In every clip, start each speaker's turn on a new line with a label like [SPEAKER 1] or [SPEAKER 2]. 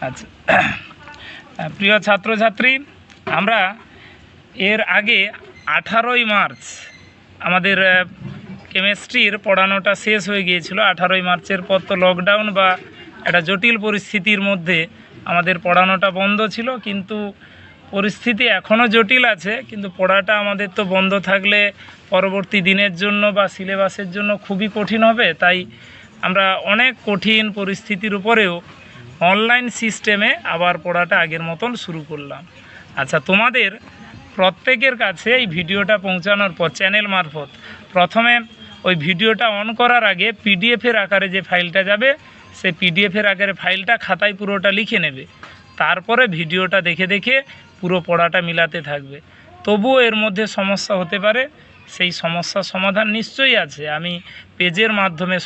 [SPEAKER 1] আচ্ছা, প্রিয় ছাত্রছাত্রী, আমরা এর আগে 18ই মার্চ আমাদের কেমিস্ট্রির পড়ানোটা শেষ হয়ে গিয়েছিল। 18ই মার্চের পর তো লকডাউন বা একটা জটিল পরিস্থিতির মধ্যে আমাদের পড়ানোটা বন্ধ ছিল, কিন্তু পরিস্থিতি এখনও জটিল আছে, কিন্তু পড়াটা আমাদের তো বন্ধ থাকলে পরবর্তী দিনের জন্য বা সিলেবাসের জন্য খুবই কঠিন হবে। তাই আমরা অনেক কঠিন পরিস্থিতির উপরেও অনলাইন সিস্টেমে আবার পড়াটা আগের মতন শুরু করলাম। আচ্ছা, তোমাদের প্রত্যেকের কাছে এই ভিডিওটা পৌঁছানোর পর চ্যানেল মারফত প্রথমে ওই ভিডিওটা অন করার আগে পিডিএফের আকারে যে ফাইলটা যাবে, সেই পিডিএফের আকারে ফাইলটা খাতায় পুরোটা লিখে নেবে। তারপরে ভিডিওটা দেখে দেখে পুরো পড়াটা মিলাতে থাকবে। তবুও এর মধ্যে সমস্যা হতে পারে, সেই সমস্যার সমাধান নিশ্চয়ই আছে। আমি পেজের মাধ্যমে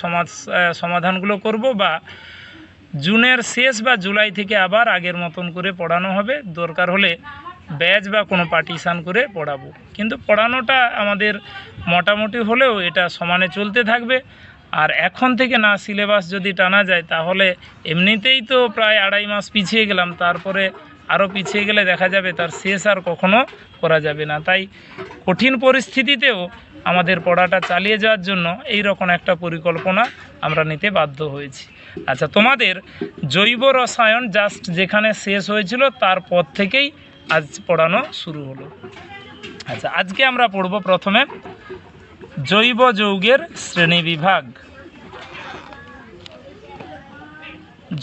[SPEAKER 1] সমাধানগুলো করব, বা জুনের শেষ বা জুলাই থেকে আবার আগের মতন করে পড়ানো হবে। দরকার হলে ব্যাচ বা কোনো পার্টিশান করে পড়াবো, কিন্তু পড়ানোটা আমাদের মোটামুটি হলেও এটা সমানে চলতে থাকবে। আর এখন থেকে না সিলেবাস যদি টানা যায়, তাহলে এমনিতেই তো প্রায় 2.5 মাস পিছিয়ে গেলাম, তারপরে আরও পিছিয়ে গেলে দেখা যাবে তার শেষ আর কখনো করা যাবে না। তাই কঠিন পরিস্থিতিতেও আমাদের পড়াটা চালিয়ে যাওয়ার জন্য এই রকম একটা পরিকল্পনা আমরা নিতে বাধ্য হয়েছি। আচ্ছা, তোমাদের জৈব রসায়ন জাস্ট যেখানে শেষ হয়েছিল তারপর থেকেই আজ পড়ানো শুরু হলো। আচ্ছা, আজকে আমরা পড়ব প্রথমে জৈব যৌগের শ্রেণীবিভাগ।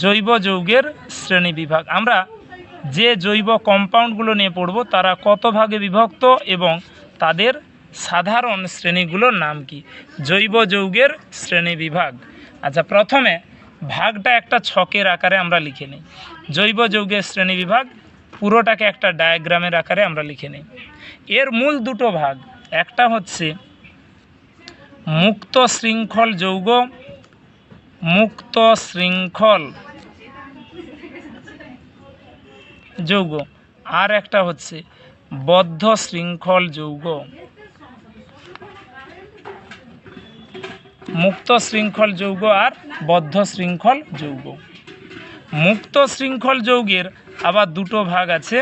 [SPEAKER 1] জৈব যৌগের শ্রেণীবিভাগ, আমরা যে জৈব কম্পাউন্ডগুলো নিয়ে পড়ব তারা কত ভাগে বিভক্ত এবং তাদের সাধারণ শ্রেণীগুলোর নাম কি। জৈব যৌগের শ্রেণীবিভাগ। আচ্ছা, প্রথমে ভাগটা একটা ছকের আকারে আমরা লিখে নিই। জৈব যৌগের শ্রেণীবিভাগ পুরোটাকে একটা ডায়াগ্রামের আকারে আমরা লিখে নিই। এর মূল দুটো ভাগ, একটা হচ্ছে মুক্ত শৃঙ্খল যৌগ, মুক্ত শৃঙ্খল যৌগ, আর একটা হচ্ছে বদ্ধ শৃঙ্খল যৌগ। মুক্ত শৃঙ্খল যৌগ আর বদ্ধ শৃঙ্খল যৌগ। মুক্ত শৃঙ্খল যৌগের আবার দুটো ভাগ আছে,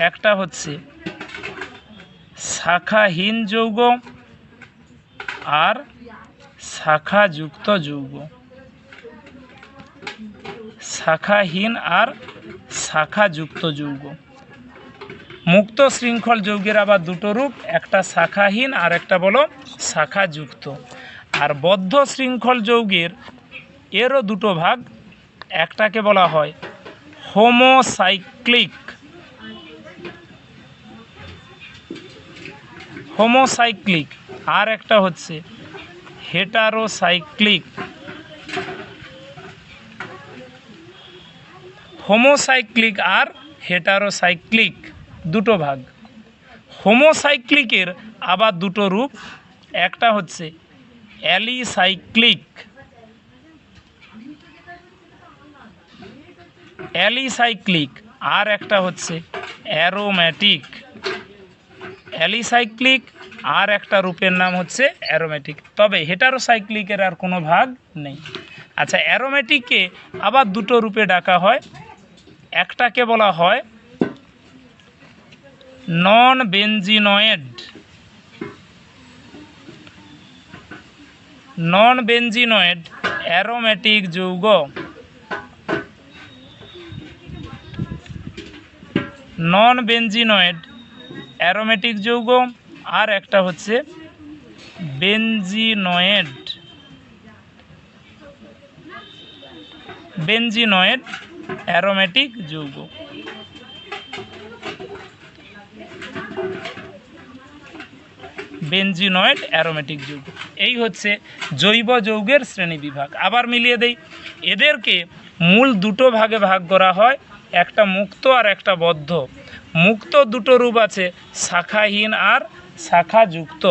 [SPEAKER 1] একটা হচ্ছে শাখাহীন যৌগ আর শাখাযুক্ত যৌগ। শাখাহীন আর শাখাযুক্ত যৌগ। মুক্ত শৃঙ্খল যৌগের আবার দুটো রূপ, একটা শাখাহীন আর একটা বলো শাখাযুক্ত। আর বদ্ধ শৃঙ্খল যৌগের এরও দুটো ভাগ, একটাকে বলা হয় হোমোসাইক্লিক, হোমোসাইক্লিক, আর একটা হচ্ছে হেটারোসাইক্লিক। হোমোসাইক্লিক আর হেটারোসাইক্লিক দুটো ভাগ। হোমোসাইক্লিকের আবার দুটো রূপ, একটা হচ্ছে অ্যালিসাইক্লিক, অ্যালিসাইক্লিক, আর একটা হচ্ছে অ্যারোম্যাটিক। অ্যালিসাইক্লিক আর একটা রূপের নাম হচ্ছে অ্যারোম্যাটিক। তবে হেটারোসাইক্লিকের আর কোনো ভাগ নেই। আচ্ছা, অ্যারোম্যাটিককে আবার দুটো রূপে ডাকা হয়, একটাকে বলা হয় নন বেনজিনয়েড, নন বেনজিনয়েড অ্যারোম্যাটিক যৌগ। নন বেনজিনয়েড অ্যারোম্যাটিক যৌগ, আর একটা হচ্ছে বেনজিনয়েড, বেনজিনয়েড অ্যারোম্যাটিক যৌগ। বেনজিনয়েড অ্যারোম্যাটিক যৌগ, এই হচ্ছে জৈব যৌগের শ্রেণীবিভাগ। আবার মিলিয়ে দেই, এদেরকে মূল দুটো ভাগে ভাগ করা হয়, একটা মুক্ত আর একটা বদ্ধ। মুক্ত দুটো রূপ আছে, শাখাহীন আর শাখাযুক্ত।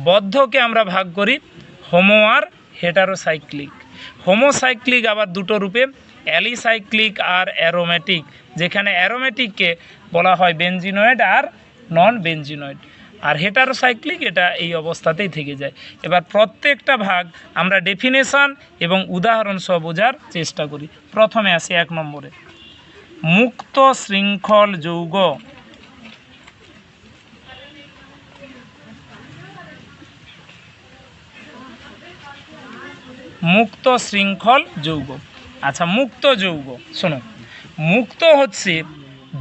[SPEAKER 1] বদ্ধকে আমরা ভাগ করি হোমো আর হেটারোসাইক্লিক। হোমোসাইক্লিক আবার দুটো রূপে, অ্যালিসাইক্লিক আর অ্যারোম্যাটিক, যেখানে অ্যারোম্যাটিককে বলা হয় বেনজিনয়েড আর নন বেনজিনয়েড। আর হেটারোসাইক্লিক এটা এই অবস্থাতেই থেকে যায়। এবার প্রত্যেকটা ভাগ আমরা ডেফিনেশন এবং উদাহরণ সহ বোঝার চেষ্টা করি। প্রথমে আসি 1 নম্বরে। মুক্ত শৃঙ্খল যৌগ। মুক্ত শৃঙ্খল যৌগ। আচ্ছা, মুক্ত যৌগ শোনো, মুক্ত হচ্ছে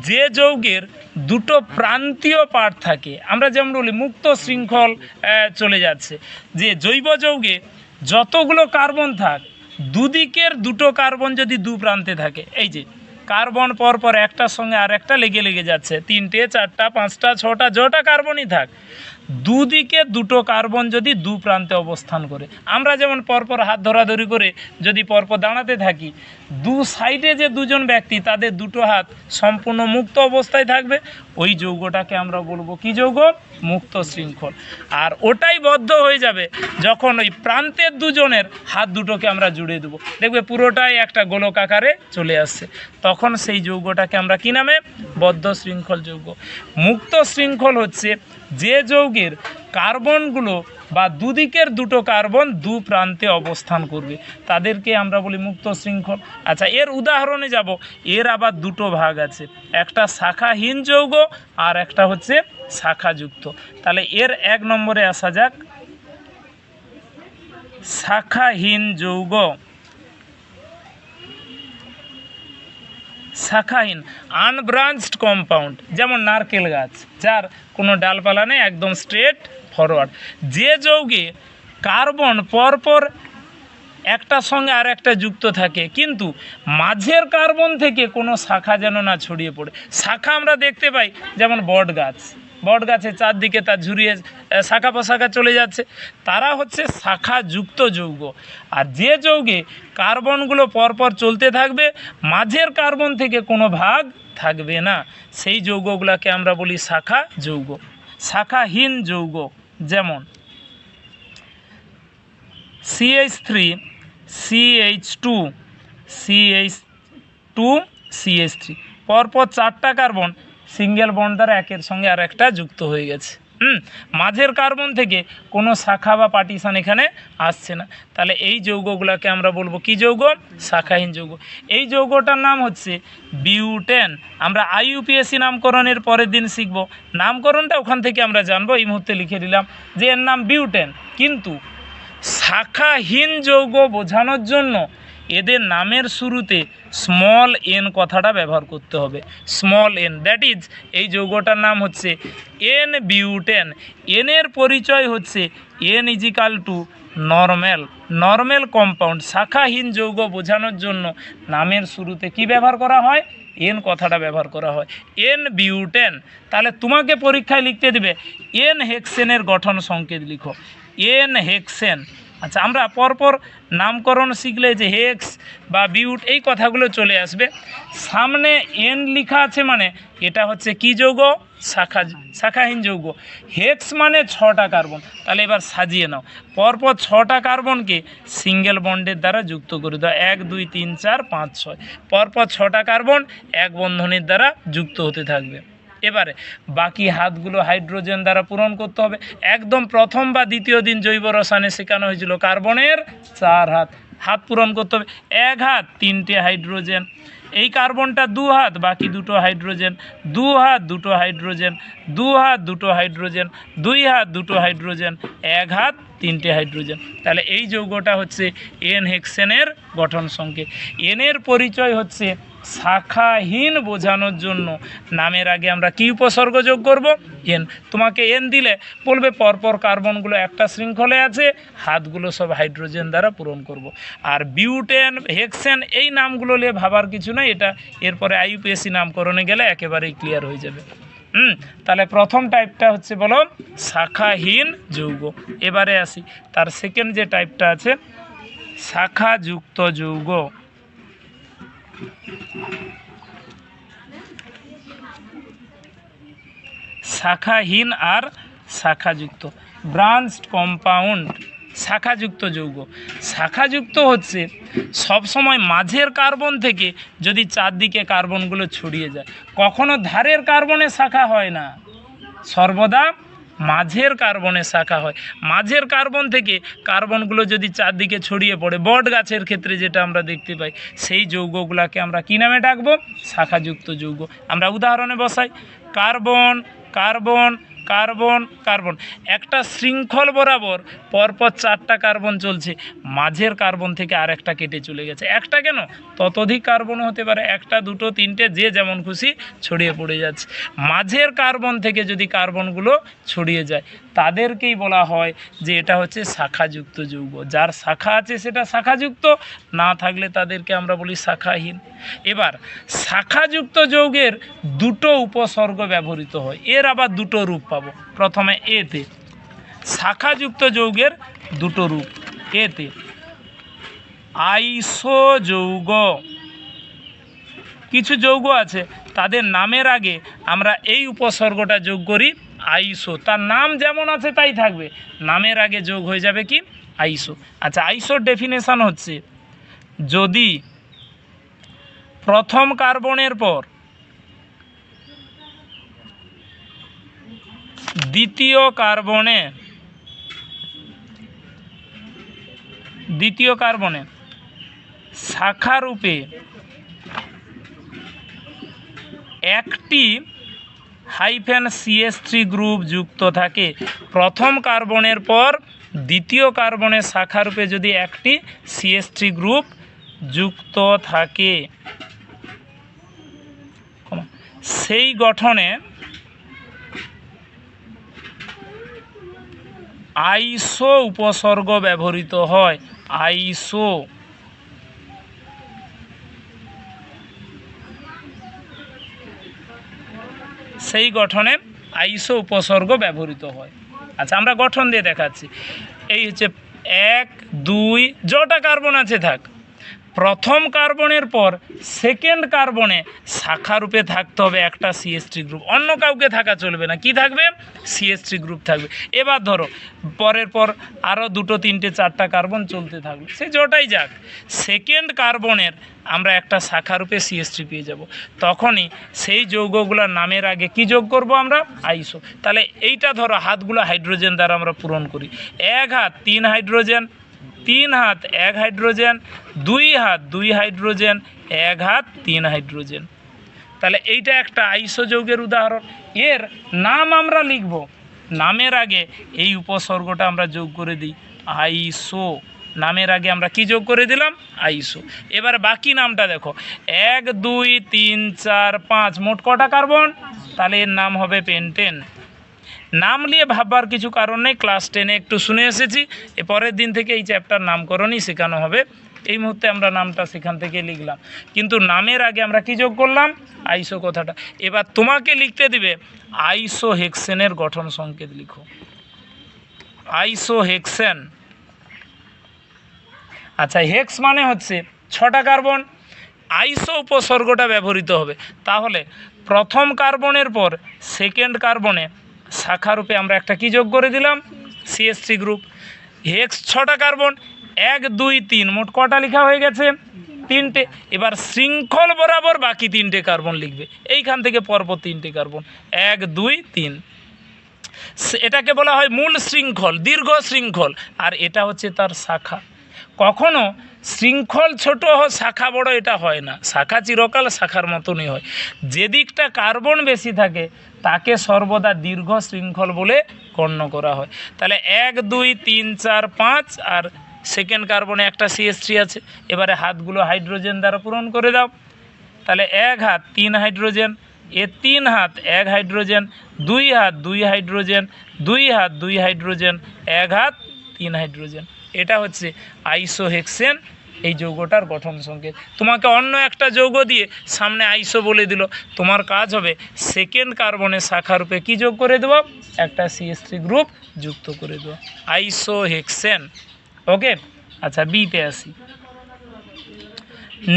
[SPEAKER 1] যে যৌগের দুটো প্রান্তীয় পার্ট থাকে। আমরা যেমন বলি মুক্ত শৃঙ্খল চলে যাচ্ছে, যে জৈব যৌগে যতগুলো কার্বন থাক দুদিকের দুটো কার্বন যদি দু প্রান্তে থাকে, এই যে কার্বন পরপর একটার সঙ্গে আর একটা লেগে যাচ্ছে, 3টে 4টা 5টা 6টা যটা কার্বনই থাক, দুদিকে দুটো কার্বন যদি দু প্রান্তে অবস্থান করে, আমরা যেমন পরপর হাত ধরাধরি করে যদি পরপর দাঁড়াতে থাকি, দু সাইডে যে দুজন ব্যক্তি তাদের দুটো হাত সম্পূর্ণ মুক্ত অবস্থায় থাকবে, ওই যৌগটাকে আমরা বলবো কি যৌগ? মুক্ত শৃঙ্খল। আর ওটাই বদ্ধ হয়ে যাবে যখন ওই প্রান্তের দুজনের হাত দুটোকে আমরা জুড়ে দেবো, দেখবে পুরোটাই একটা গোলক আকারে চলে আসছে, তখন সেই যৌগটাকে আমরা কি নামে? বদ্ধ শৃঙ্খল যৌগ। মুক্ত শৃঙ্খল হচ্ছে যে যৌগের কার্বনগুলো বা দুদিকের দুটো কার্বন দু প্রান্তে অবস্থান করবে, তাদেরকে আমরা বলি মুক্ত শৃঙ্খল। আচ্ছা, এর উদাহরণে যাব। এর আবার দুটো ভাগ আছে, একটা শাখাহীন যৌগ আর একটা হচ্ছে শাখাযুক্ত। তাহলে এর 1 নম্বরে আসা যাক, শাখাহীন যৌগ। শাখাহীন আনব্রাঞ্চড কম্পাউন্ড, যেমন নারকেল গাছ, যার কোনো ডালপালা নেই, একদম স্ট্রেট ফরওয়ার্ড। যে যৌগে কার্বন পরপর একটার সঙ্গে আর একটা যুক্ত থাকে, কিন্তু মাঝের কার্বন থেকে কোনো শাখা যেন না ছড়িয়ে পড়ে। শাখা আমরা দেখতে পাই যেমন বট গাছ, বট গাছের চারদিকে তার ঝুরিয়ে শাখা প্রশাখা চলে যাচ্ছে, তারা হচ্ছে শাখাযুক্ত যৌগ। আর যে যৌগে কার্বনগুলো পরপর চলতে থাকবে, মাঝের কার্বন থেকে কোনো ভাগ থাকবে না, সেই যৌগগুলোকে আমরা বলি শাখা যৌগ। শাখাহীন যৌগ যেমন CH3 CH2 CH2 CH3, পরপর 4টা কার্বন সিঙ্গেল বন্ড দ্বারা একের সঙ্গে আর একটা যুক্ত হয়ে গেছে। মাঝের কার্বন থেকে কোনো শাখা বা পার্টিশন এখানে আসছে না, তাহলে এই যৌগগুলোকে আমরা বলবো কি যৌগ? শাখাহীন যৌগ। এই যৌগটার নাম হচ্ছে বিউটেন। আমরা IUPAC নামকরণের পরের দিন শিখব, নামকরণটা ওখান থেকে আমরা জানবো, এই মুহূর্তে লিখে দিলাম যে এর নাম বিউটেন। কিন্তু শাখাহীন যৌগ বোঝানোর জন্য এদের নামের শুরুতে স্মল n কথাটা ব্যবহার করতে হবে, স্মল n, দ্যাট ইজ এই যৌগটার নাম হচ্ছে N বিউটেন। n এর পরিচয় হচ্ছে n = নর্মাল কম্পাউন্ড। শাখাহীন যৌগ বোঝানোর জন্য নামের শুরুতে কি ব্যবহার করা হয়? n কথাটা ব্যবহার করা হয়, N বিউটেন। তাহলে তোমাকে পরীক্ষায় লিখতে দেবে N হেক্সেনের গঠন সংকেত লিখো, N হেক্সেন। আচ্ছা, আমরা পরপর নামকরণ শিখলে যে হেক্স বা বিউট এই কথাগুলো চলে আসবে। সামনে N লেখা আছে মানে এটা হচ্ছে কি যৌগ? শাখাহীন যৌগ। হেক্স মানে 6টা কার্বন। তাহলে এবার সাজিয়ে নাও, পরপর 6টা কার্বনকে সিঙ্গেল বন্ডের দ্বারা যুক্ত করে দাও, 1 2 3 4 5 6, পরপর 6টা কার্বন এক বন্ধনের দ্বারা যুক্ত হতে থাকবে। এবারে বাকি হাতগুলো হাইড্রোজেন দ্বারা পূরণ করতে হবে। একদম প্রথম বা দ্বিতীয় দিন জৈব রসায়নে শেখানো হয়েছিল কার্বনের 4 হাত, হাত পূরণ করতে হবে। 1 হাত 3টে হাইড্রোজেন, এই কার্বনটা 2 হাত, বাকি 2টো হাইড্রোজেন, 2 হাত 2টো হাইড্রোজেন, 2 হাত 2টো হাইড্রোজেন, 2 হাত 2টো হাইড্রোজেন, 1 হাত 3টে হাইড্রোজেন। তাহলে এই যৌগটা হচ্ছে N হেক্সেনের গঠন সংকেত। N এর পরিচয় হচ্ছে শাখাহীন বোঝানোর জন্য নামের আগে আমরা কি উপসর্গ যোগ করব? N। তোমাকে N দিলে বলবে পরপর কার্বনগুলো একটা শৃঙ্খলে আছে, হাতগুলো সব হাইড্রোজেন দ্বারা পূরণ করব। আর বিউটেন, হেক্সেন এই নামগুলো নিয়ে ভাবার কিছু নয়, এটা এরপরে IUPAC নামকরণে গেলে একেবারেই ক্লিয়ার হয়ে যাবে। তাহলে প্রথম টাইপটা হচ্ছে বলো শাখাহীন যৌগ। এবারে আসি তার সেকেন্ড যে টাইপটা আছে শাখাযুক্ত যৌগ। শাখাহীন আর শাখাযুক্ত, ব্রাঞ্চড কম্পাউন্ড। শাখাযুক্ত যৌগ, শাখাযুক্ত হচ্ছে সবসময় মাঝের কার্বন থেকে যদি চারদিকে কার্বনগুলো ছড়িয়ে যায়, কখনো ধারের কার্বনে শাখা হয় না, সর্বদা মাঝের কার্বনে শাখা হয়। মাঝের কার্বন থেকে কার্বনগুলো যদি চারদিকে ছড়িয়ে পড়ে, বট গাছের ক্ষেত্রে যেটা আমরা দেখতে পাই, সেই যৌগগুলোকে আমরা কী নামে ডাকবো? শাখাযুক্ত যৌগ। আমরা উদাহরণে বসাই, কার্বন কার্বন কার্বন কার্বন, একটা শৃঙ্খল বরাবর পরপর 4টা কার্বন চলছে, মাঝের কার্বন থেকে আর একটা কেটে চলে গেছে। একটা কেন, ততোধিক কার্বন হতে পারে, 1টা 2টো 3টে, যে যেমন খুশি ছড়িয়ে পড়ে যাচ্ছে। মাঝের কার্বন থেকে যদি কার্বনগুলো ছড়িয়ে যায়, তাদেরকেই বলা হয় যে এটা হচ্ছে শাখাযুক্ত যৌগ। যার শাখা আছে সেটা শাখাযুক্ত, না থাকলে তাদেরকে আমরা বলি শাখাহীন। এবার শাখাযুক্ত যৌগের দুটো উপসর্গ ব্যবহৃত হয়, এর আবার দুটো রূপ পাবো। প্রথমে এতে শাখাযুক্ত যৌগের দুটো রূপ। এতে আইসো যৌগ, কিছু যৌগ আছে তাদের নামের আগে আমরা এই উপসর্গটা যোগ করি আইসো, তার নাম যেমন আছে তাই থাকবে, নামের আগে যোগ হয়ে যাবে কি আইসো। আচ্ছা, আইসোর ডেফিনেশন হচ্ছে, যদি প্রথম কার্বনের পর দ্বিতীয় কার্বনে শাখারূপে একটি -CH3 গ্রুপ যুক্ত থাকে, প্রথম কার্বনের পর দ্বিতীয় কার্বনের শাখারূপে যদি একটি CH3 গ্রুপ যুক্ত থাকে, সেই গঠনে আইসো উপসর্গ ব্যবহৃত হয়। আইসো, সেই গঠনে আইসো উপসর্গ ব্যবহৃত হয়। আচ্ছা, আমরা গঠন দিয়ে দেখাচ্ছি। এই হচ্ছে 1 2 যটা কার্বন আছে থাক, প্রথম কার্বনের পর সেকেন্ড কার্বনে শাখারূপে থাকতে হবে একটা CH3 গ্রুপ, অন্য কাউকে থাকা চলবে না। কি থাকবে? CH3 গ্রুপ থাকবে। এবার ধরো পরের পর আরও 2টো 3টে 4টা কার্বন চলতে থাকবে, সে যটাই যাক, সেকেন্ড কার্বনের আমরা একটা শাখারূপে CH3 পেয়ে যাব। তখনই সেই যৌগগুলোর নামের আগে কি যোগ করব আমরা? আইসো। তাহলে এইটা ধরো হাতগুলো হাইড্রোজেন দ্বারা আমরা পূরণ করি। 1 হাত 3 হাইড্রোজেন, 3 হাত 1 হাইড্রোজেন, 2 হাত 2 হাইড্রোজেন, 1 হাত 3 হাইড্রোজেন। তাহলে এইটা একটা আইসো যৌগের উদাহরণ। এর নাম আমরা লিখব, নামের আগে এই উপসর্গটা আমরা যোগ করে দিই আইসো। নামের আগে আমরা কি যোগ করে দিলাম? আইসো। এবার বাকি নামটা দেখো, 1 2 3 4 5, মোট কটা কার্বন? তাহলে এর নাম হবে পেন্টেন। নাম নিয়ে ভাববার কিছু কারণ নেই, ক্লাস 10-এ একটু শুনে এসেছি, এ পরের দিন থেকে এই চ্যাপ্টার নামকরণই শেখানো হবে। এই মুহূর্তে আমরা নামটা সেখান থেকে লিখলাম, কিন্তু নামের আগে আমরা কি যোগ করলাম? আইসো কথাটা। এবার তোমাকে লিখতে দিবে আইসো হেক্সেনের গঠন সংকেত লিখো। আইসো হেক্সেন। আচ্ছা, হেক্স মানে হচ্ছে 6টা কার্বন, আইসো উপসর্গটা ব্যবহৃত হবে। তাহলে প্রথম কার্বনের পর সেকেন্ড কার্বনে শাখারূপে আমরা একটা কি যোগ করে দিলাম? CH3 group. হেক্স 6টা কার্বন, 1 2 3, মোট কটা লেখা হয়ে গেছে? 3টে। এবার শৃঙ্খল বরাবর বাকি 3টে কার্বন লিখবে, এইখান থেকে পরপর 3টে কার্বন, 1 2 3। এটাকে বলা হয় মূল শৃঙ্খল, দীর্ঘ শৃঙ্খল, আর এটা হচ্ছে তার শাখা। কখনো শৃঙ্খল ছোট শাখা বড় এটা হয় না, শাখা চিরকাল শাখার মতনই হয়। যে দিকটা কার্বন বেশি থাকে তাকে সর্বদা দীর্ঘ শৃঙ্খল বলে গণ্য করা হয়। তাহলে 1 2 3 4 5, আর সেকেন্ড কার্বনে একটা CH3 আছে। এবারে হাতগুলো হাইড্রোজেন দ্বারা পূরণ করে দাও। তাহলে 1 হাত 3 হাইড্রোজেন, 3 হাত 1 হাইড্রোজেন, 2 হাত 2 হাইড্রোজেন, 2 হাত 2 হাইড্রোজেন, 1 হাত 3 হাইড্রোজেন। এটা হচ্ছে আইসোহেক্সেন, এই যৌগটার গঠন সংকেত। তোমাকে অন্য একটা যৌগ দিয়ে সামনে আইসো বলে দিল, তোমার কাজ হবে সেকেন্ড কার্বনের শাখারূপে কি যোগ করে দেবো? একটা CH3 গ্রুপ যুক্ত করে দেবো, আইসোহেক্সেন। ওকে। আচ্ছা, বিতে আসি।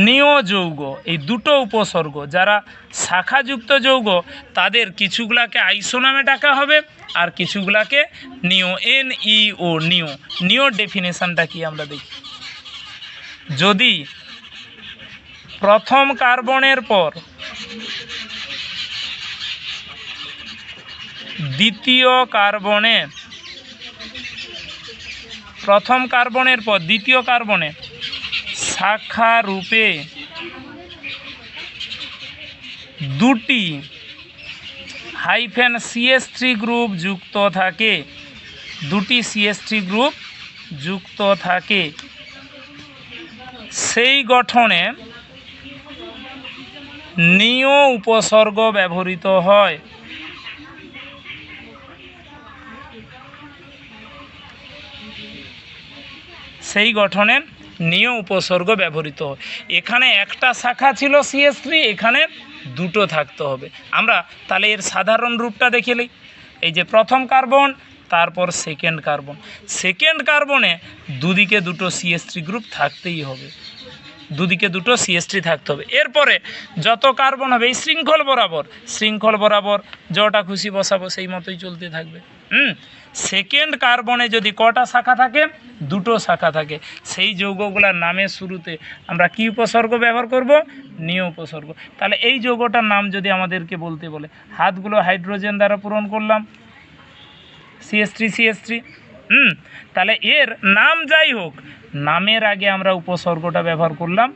[SPEAKER 1] নিও যৌগ, এই দুটো উপসর্গ যারা শাখাযুক্ত যৌগ তাদের কিছুগুলাকে আইসো নামে ডাকা হবে, আর কিছুগুলাকে নিও, NEO, নিও। নিওর ডেফিনেশনটা কি আমরা দেখি। যদি প্রথম কার্বনের পর দ্বিতীয় কার্বনে, প্রথম কার্বনের পর দ্বিতীয় কার্বনে শাখা রূপে দুটি -CH3 গ্রুপ যুক্ত থাকে, দুটি CH3 গ্রুপ যুক্ত থাকে, সেই গঠনে নিয় উপসর্গ ব্যবহৃত হয়। সেই গঠনে নিয় উপসর্গ ব্যবহৃত হয়। এখানে একটা শাখা ছিল CH3, এখানে দুটো থাকতে হবে। আমরা তাহলে এর সাধারণ রূপটা দেখে নিই। এই যে প্রথম কার্বন, তারপর সেকেন্ড কার্বন। সেকেন্ড কার্বনে দুদিকে দুটো CH3 গ্রুপ থাকতেই হবে, দুদিকে দুটো CH3 থাকতে হবে। এরপরে যত কার্বন হবে এই শৃঙ্খল বরাবর যটা খুশি বসাবো, সেই মতোই চলতে থাকবে। সেকেন্ড কার্বনে যদি কটা শাখা থাকে? দুটো শাখা থাকে। সেই যৌগগুলোর নামের শুরুতে আমরা কি উপসর্গ ব্যবহার করব? নিয় উপসর্গ। তাহলে এই যৌগটার নাম যদি আমাদেরকে বলতে বলে, হাতগুলো হাইড্রোজেন দ্বারা পূরণ করলাম, CH3 তাহলে এর নাম যাই হোক, নামের আগে আমরা উপসর্গটা ব্যবহার করলাম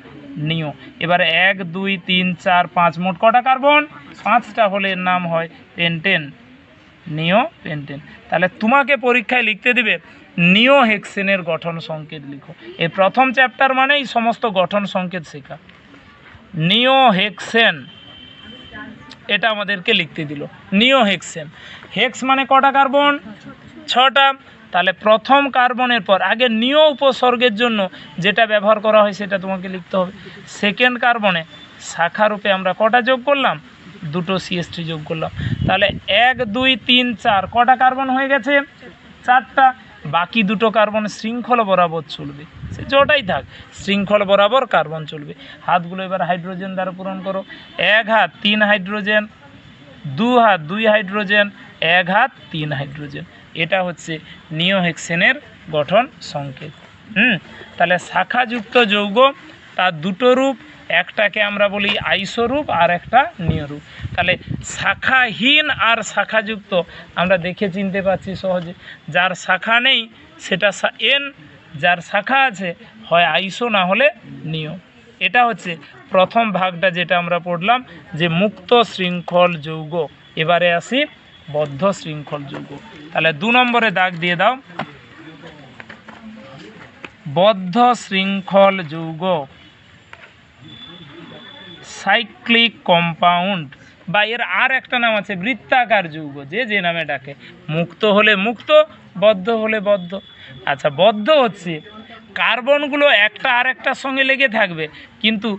[SPEAKER 1] নিয়। এবারে 1 2 3 4 5 মোট কটা কার্বন? 5টা হলে এর নাম হয় পেন্টেন, নিয় পেন্টেন। তাহলে তোমাকে পরীক্ষায় লিখতে দিবে নিয় হেক্সেনের গঠন সংকেত লিখো। এই প্রথম চ্যাপ্টার মানে এই সমস্ত গঠন সংকেত শেখা। নিয় হেক্সেন, এটা আমাদেরকে লিখতে দিল। নিয় হেক্সেন, হেক্স মানে কটা কার্বন? 6টা। তাহলে প্রথম কার্বনের পর আগে নিয় উপসর্গের জন্য যেটা ব্যবহার করা হয় সেটা তোমাকে লিখতে হবে। সেকেন্ড কার্বনে শাখারূপে আমরা কটা যোগ করলাম? দুটো CH3 যোগ করলাম। তাহলে 1 2 3 4 কটা কার্বন হয়ে গেছে? 4টা। বাকি দুটো কার্বন শৃঙ্খল বরাবর চলবে, সে যটাই থাক শৃঙ্খল বরাবর কার্বন চলবে। হাতগুলো এবার হাইড্রোজেন দ্বারা পূরণ করো। 1 হাত 3 হাইড্রোজেন, 2 হাত 2 হাইড্রোজেন, 1 হাত 3 হাইড্রোজেন। এটা হচ্ছে নিয় হেক্সেনের গঠন সংকেত। তাহলে শাখাযুক্ত যৌগ তার দুটো রূপ, একটাকে আমরা বলি আইসোরূপ আর একটা নিয় রূপ। তাহলে শাখাহীন আর শাখাযুক্ত আমরা দেখে চিনতে পারছি সহজে। যার শাখা নেই সেটা এন, যার শাখা আছে হয় আইসো না হলে নিয়। এটা হচ্ছে প্রথম ভাগটা যেটা আমরা পড়লাম যে মুক্ত শৃঙ্খল যৌগ। এবারে আসি বদ্ধ শৃঙ্খল যৌগ। তাহলে 2 নম্বরে দাগ দিয়ে দাও, বদ্ধ শৃঙ্খল যৌগ সাইক্লিক কম্পাউন্ড, বা এর আর একটা নাম আছে বৃত্তাকার যৌগ, যে নামে ডাকে। মুক্ত হলে মুক্ত, বদ্ধ হলে বদ্ধ। আচ্ছা, বদ্ধ হচ্ছে কার্বনগুলো একটা আর একটার সঙ্গে লেগে থাকবে, কিন্তু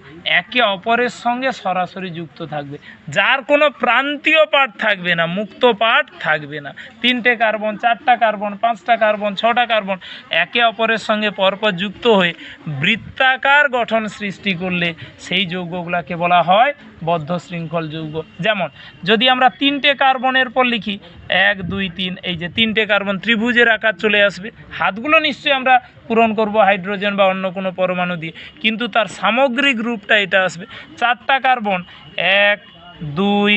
[SPEAKER 1] একে অপরের সঙ্গে সরাসরি যুক্ত থাকবে, যার কোনো প্রান্তীয় পার্ট থাকবে না, মুক্ত পার্ট থাকবে না। 3টে কার্বন, 4টা কার্বন, 5টা কার্বন, 6টা কার্বন একে অপরের সঙ্গে পরপর যুক্ত হয়ে বৃত্তাকার গঠন সৃষ্টি করলে সেই যৌগগুলোকে বলা হয় বদ্ধ শৃঙ্খল যৌগ। যেমন যদি আমরা 3টে কার্বনের পর লিখি 1 2 3, এই যে 3টে কার্বন ত্রিভুজের আকার চলে আসবে। হাতগুলো নিশ্চয়ই আমরা পূরণ করব হাইড্রোজেন বা অন্য কোনো পরমাণু দিয়ে, কিন্তু তার সামগ্রিক রূপটা এটা আসবে। 4টা কার্বন 1 2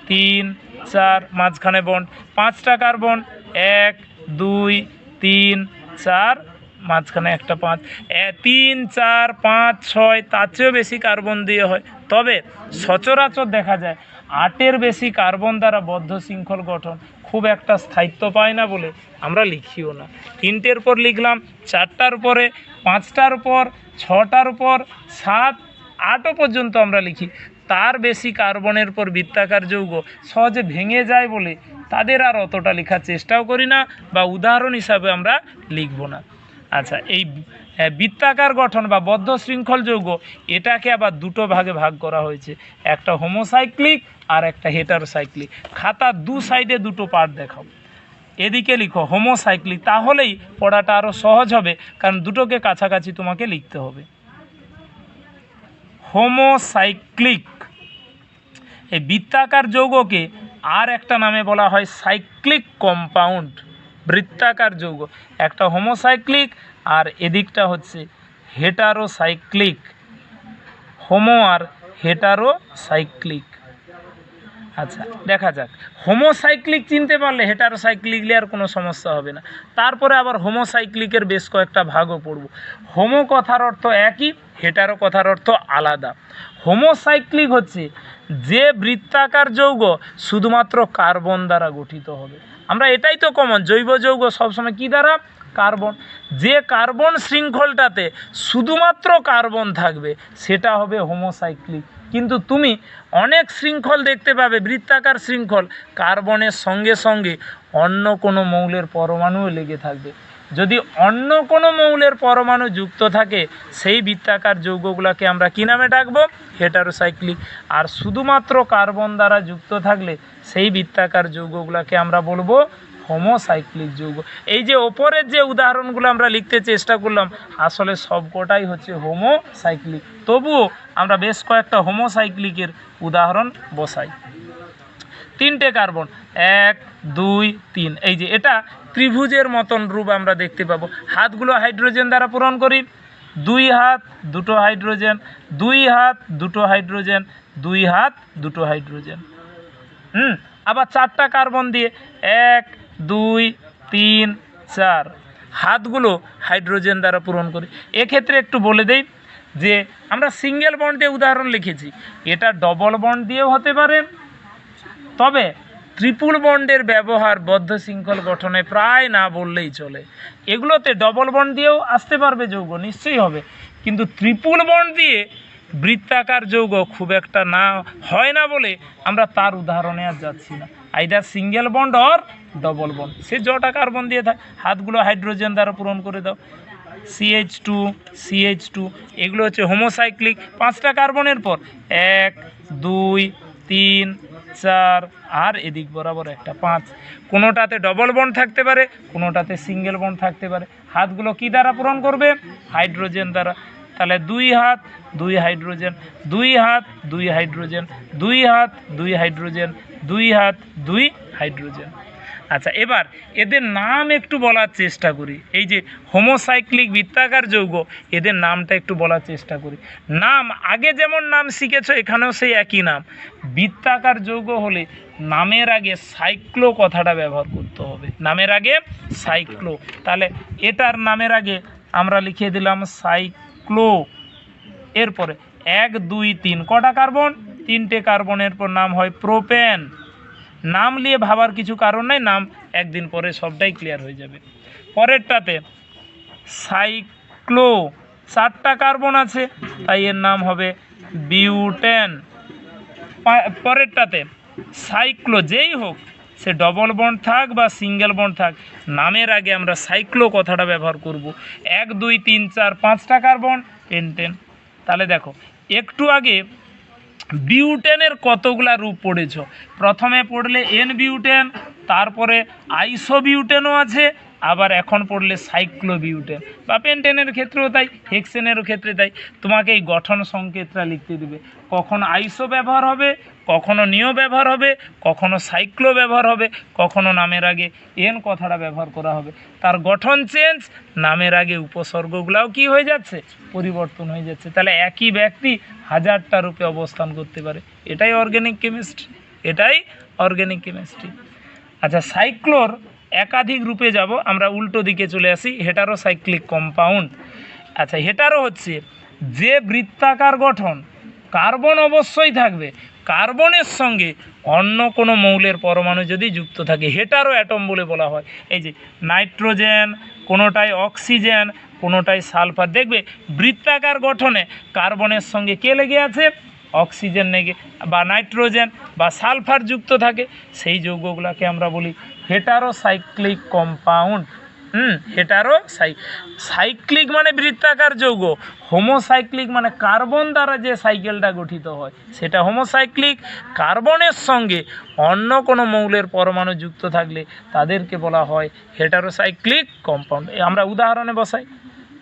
[SPEAKER 1] 3 4, মাঝখানে বন্ড। 5টা কার্বন 1 2 3 4, মাঝখানে একটা 5, 3 4 5 6, তার চেয়েও বেশি কার্বন দিয়ে হয়। তবে সচরাচর দেখা যায় 8-এর বেশি কার্বন দ্বারা বদ্ধ শৃঙ্খল গঠন খুব একটা স্থায়িত্ব পায় না বলে আমরা লিখিও না। 3টের পর লিখলাম, 4টার উপরে, 5টার উপর, 6টার উপর, 7 8ও পর্যন্ত আমরা লিখি। তার বেশি কার্বনের পর বৃত্তাকার যৌগ সহজে ভেঙে যায় বলে তাদের আর অতটা লেখার চেষ্টাও করি না, বা উদাহরণ হিসাবে আমরা লিখব না। আচ্ছা, এই বৃত্তাকার গঠন বা বদ্ধ শৃঙ্খল যৌগ এটাকে আবার দুটো ভাগে ভাগ করা হয়েছে, একটা হোমোসাইক্লিক আর একটা হেটারোসাইক্লিক। খাতার 2 সাইডে দুটো পার্ট দেখাও। এদিকে লিখো হোমোসাইক্লিক, তাহলেই পড়াটা আরও সহজ হবে, কারণ দুটোকে কাছাকাছি তোমাকে লিখতে হবে। হোমোসাইক্লিক এই বৃত্তাকার যৌগকে আর একটা নামে বলা হয় সাইক্লিক কম্পাউন্ড। বৃত্তাকার যৌগ একটা হোমোসাইক্লিক, আর এদিকটা হচ্ছে হেটারোসাইক্লিক। হোমো আর হেটারোসাইক্লিক। আচ্ছা দেখা যাক, হোমোসাইক্লিক চিনতে পারলে হেটারোসাইক্লিকলি আর কোনো সমস্যা হবে না। তারপরে আবার হোমোসাইক্লিকের বেশ কয়েকটা ভাগও পড়ব। হোমো কথার অর্থ একই, হেটারো কথার অর্থ আলাদা। হোমোসাইক্লিক হচ্ছে যে বৃত্তাকার যৌগ শুধুমাত্র কার্বন দ্বারা গঠিত হবে। আমরা এটাই তো কমন, জৈব যৌগ সবসময় কী দ্বারা? কার্বন। যে কার্বন শৃঙ্খলটাতে শুধুমাত্র কার্বন থাকবে সেটা হবে হোমোসাইক্লিক। কিন্তু তুমি অনেক শৃঙ্খল দেখতে পাবে, বৃত্তাকার শৃঙ্খল, কার্বনের সঙ্গে সঙ্গে অন্য কোনো মৌলের পরমাণুও লেগে থাকবে। যদি অন্য কোনো মৌলের পরমাণু যুক্ত থাকে সেই বৃত্তাকার যৌগগুলোকে আমরা কী নামে ডাকবো? হেটারোসাইক্লিক। আর শুধুমাত্র কার্বন দ্বারা যুক্ত থাকলে সেই বৃত্তাকার যৌগগুলোকে আমরা বলবো হোমোসাইক্লিক যৌগ। এই যে ওপরের যে উদাহরণগুলো আমরা লিখতে চেষ্টা করলাম আসলে সবকটাই হচ্ছে হোমোসাইক্লিক। তবুও আমরা বেশ কয়েকটা হোমোসাইক্লিকের উদাহরণ বসাই। 3টে কার্বন, 1 2 3, এই যে এটা ত্রিভুজের মতন রূপ আমরা দেখতে পাবো। হাতগুলো হাইড্রোজেন দ্বারা পূরণ করি, 2 হাত 2টো হাইড্রোজেন, 2 হাত 2টো হাইড্রোজেন, 2 হাত 2টো হাইড্রোজেন। আবার 4টা কার্বন দিয়ে 1 2 3 4, হাতগুলো হাইড্রোজেন দ্বারা পূরণ করি। এক্ষেত্রে একটু বলে দেই যে আমরা সিঙ্গেল বন্ড দিয়ে উদাহরণ লিখেছি, এটা ডবল বন্ড দিয়েও হতে পারে, তবে ট্রিপল বন্ডের ব্যবহার বদ্ধ শৃঙ্খল গঠনে প্রায় না বললেই চলে। এগুলোতে ডবল বন্ড দিয়েও আসতে পারবে যৌগ, নিশ্চয়ই হবে, কিন্তু ট্রিপল বন্ড দিয়ে বৃত্তাকার যৌগ খুব একটা না হয় না বলে আমরা তার উদাহরণে আর যাচ্ছি না। Either single bond or double bond, সে যটা কার্বন দিয়ে থাকে হাতগুলো হাইড্রোজেন দ্বারা পূরণ করে দাও, CH2 CH2, এগুলো হচ্ছে হোমোসাইক্লিক। 5টা কার্বনের পর 1 2 3 4 আর এদিক বরাবর একটা 5, কোনোটাতে ডবল বন্ড থাকতে পারে, কোনোটাতে সিঙ্গেল বন্ড থাকতে পারে। হাতগুলো কি দ্বারা পূরণ করবে? হাইড্রোজেন দ্বারা। তাহলে 2 হাত 2 হাইড্রোজেন, 2 হাত 2 হাইড্রোজেন, 2 হাত 2 হাইড্রোজেন, 2 হাত 2 হাইড্রোজেন। আচ্ছা, এবার এদের নাম একটু বলার চেষ্টা করি। এই যে হোমোসাইক্লিক বৃত্তাকার যৌগ, এদের নামটা একটু বলার চেষ্টা করি। নাম আগে যেমন নাম শিখেছো এখানেও সেই একই নাম। বৃত্তাকার যৌগ হলে নামের আগে সাইক্লো কথাটা ব্যবহার করতে হবে, নামের আগে সাইক্লো। তাহলে এটার নামের আগে আমরা লিখে দিলাম সাইক্লো। এরপরে 1 2 3 কটা কার্বন? 3টে কার্বনের পর নাম হয় প্রোপেন। নাম নিয়ে ভাবার কিছু কারণ নাই, নাম একদিন পরে সবটাই ক্লিয়ার হয়ে যাবে। পরেরটাতে সাইক্লো, 4টা কার্বন আছে তাই এর নাম হবে বিউটেন। পরেরটাতে সাইক্লো, যেই হোক সে ডবল বন্ড থাক বা সিঙ্গেল বন্ড থাক, নামের আগে আমরা সাইক্লো কথাটা ব্যবহার করব। 1 2 3 4 5টা কার্বন, পেন্টেন। তাহলে দেখো একটু আগে বিউটেনের কতগুলা রূপ পড়েছ। প্রথমে পড়লে এন বিউটেন, তারপরে আইসোবিউটেনও আছে, আবার এখন পড়লে সাইক্লোবিউটেন বা পেন্টেনের ক্ষেত্রেও তাই, হেক্সেনেরও ক্ষেত্রে তাই। তোমাকে এই গঠন সংকেতটা লিখতে দেবে, কখনো আইসো ব্যবহার হবে, কখনো নিও ব্যবহার হবে, কখনো সাইক্লো ব্যবহার হবে, কখনো নামের আগে এন কথাটা ব্যবহার করা হবে। তার গঠন চেঞ্জ, নামের আগে উপসর্গগুলাও কি হয়ে যাচ্ছে? পরিবর্তন হয়ে যাচ্ছে। তাহলে একই ব্যক্তি হাজারটা রূপে অবস্থান করতে পারে। এটাই অর্গানিক কেমিস্ট্রি, এটাই অর্গানিক কেমিস্ট্রি। আচ্ছা, সাইক্লোর একাধিক রূপে যাব, আমরা উল্টো দিকে চলে আসি। Heterocyclic compound. আচ্ছা, হেটারো হচ্ছে যে বৃত্তাকার গঠন, কার্বন অবশ্যই থাকবে, কার্বনের সঙ্গে অন্য কোনো মৌলের পরমাণু যদি যুক্ত থাকে হেটারো অ্যাটম বলে বলা হয়। এই যে নাইট্রোজেন, কোনোটাই অক্সিজেন, কোনোটাই সালফার, দেখবে বৃত্তাকার গঠনে কার্বনের সঙ্গে কে লেগে আছে? অক্সিজেন লেগে বা নাইট্রোজেন বা সালফার যুক্ত থাকে, সেই যৌগগুলোকে আমরা বলি হেটারোসাইক্লিক কম্পাউন্ড। সাইক্লিক মানে বৃত্তাকার যৌগ, হোমোসাইক্লিক মানে কার্বন দ্বারা যে সাইকেলটা গঠিত হয় সেটা হোমোসাইক্লিক। কার্বনের সঙ্গে অন্য কোনো মৌলের পরমাণু যুক্ত থাকলে তাদেরকে বলা হয় হেটারোসাইক্লিক কম্পাউন্ড। আমরা উদাহরণে বসাই,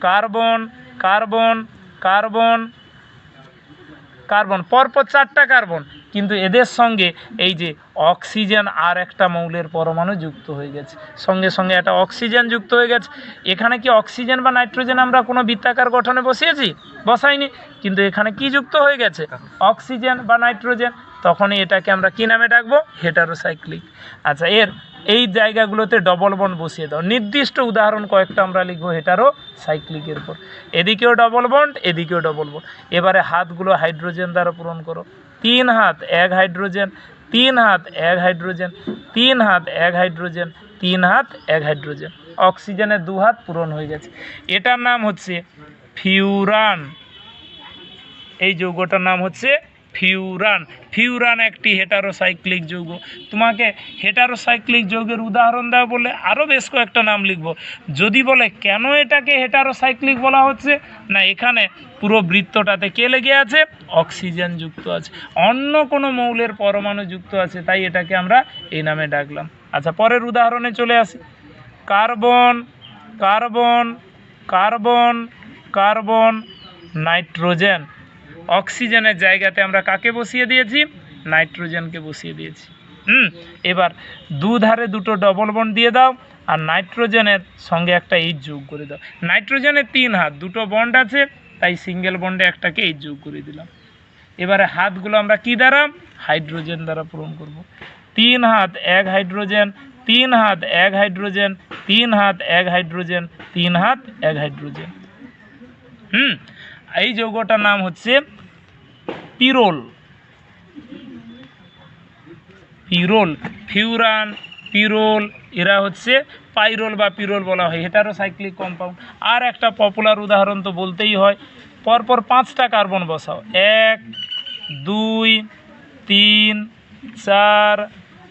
[SPEAKER 1] কার্বন কার্বন কার্বন, কার্বন, পরপর 4টা কার্বন, কিন্তু এদের সঙ্গে এই যে অক্সিজেন আর একটা মৌলের পরমাণু যুক্ত হয়ে গেছে, সঙ্গে সঙ্গে একটা অক্সিজেন যুক্ত হয়ে গেছে। এখানে কি অক্সিজেন বা নাইট্রোজেন আমরা কোনো বৃত্তাকার গঠনে বসিয়েছি? বসাইনি, কিন্তু এখানে কি যুক্ত হয়ে গেছে? অক্সিজেন বা নাইট্রোজেন। তখনই এটাকে আমরা কী নামে ডাকবো? হেটারোসাইক্লিক। আচ্ছা, এর এই জায়গাগুলোতে ডবল বন্ড বসিয়ে দাও। নির্দিষ্ট উদাহরণ কয়েকটা আমরা লিখবো হেটারোসাইক্লিকের উপর। এদিকেও ডবল বন্ড, এদিকেও ডবল বন্ড। এবারে হাতগুলো হাইড্রোজেন দ্বারা পূরণ করো। 3 হাত 1 হাইড্রোজেন, 3 হাত 1 হাইড্রোজেন, 3 হাত 1 হাইড্রোজেন, 3 হাত 1 হাইড্রোজেন। অক্সিজেনের 2 হাত পূরণ হয়ে গেছে। এটার নাম হচ্ছে ফিউরান। এই যৌগটার নাম হচ্ছে ফিউরান। ফিউরান একটি হেটারোসাইক্লিক যৌগ। তোমাকে হেটারোসাইক্লিক যৌগের উদাহরণ দেওয়া বলে আরও বেশ কয়েকটা নাম লিখব। যদি বলে কেন এটাকে হেটারোসাইক্লিক বলা হচ্ছে, না এখানে পুরো বৃত্তটাতে কে লেগে আছে? অক্সিজেন যুক্ত আছে, অন্য কোনো মৌলের পরমাণু যুক্ত আছে, তাই এটাকে আমরা এই নামে ডাকলাম। আচ্ছা, পরের উদাহরণে চলে আসি। Carbon, carbon, carbon, carbon, nitrogen. অক্সিজেনের জায়গাতে আমরা কাকে বসিয়ে দিয়েছি? নাইট্রোজেনকে বসিয়ে দিয়েছি। এবার দুধারে দুটো ডবল বন্ড দিয়ে দাও, আর নাইট্রোজেনের সঙ্গে একটা এইচ যোগ করে দাও। নাইট্রোজেনের 3 হাত, দুটো বন্ড আছে, তাই সিঙ্গেল বন্ডে একটাকে এইচ যোগ করে দিলাম। এবারে হাতগুলো আমরা কি দ্বারা? হাইড্রোজেন দ্বারা পূরণ করব। 3 হাত 1 হাইড্রোজেন, 3 হাত 1 হাইড্রোজেন, 3 হাত 1 হাইড্রোজেন, 3 হাত 1 হাইড্রোজেন। এই যৌগটার নাম হচ্ছে পিরোল। পিরোল, ফিউরান, পিরোল, এরা হচ্ছে পাইরোল বা পিরোল বলা হয়, হেটারোসাইক্লিক কম্পাউন্ড। আর একটা পপুলার উদাহরণ তো বলতেই হয়। পরপর 5টা কার্বন বসাও, 1 2 3 4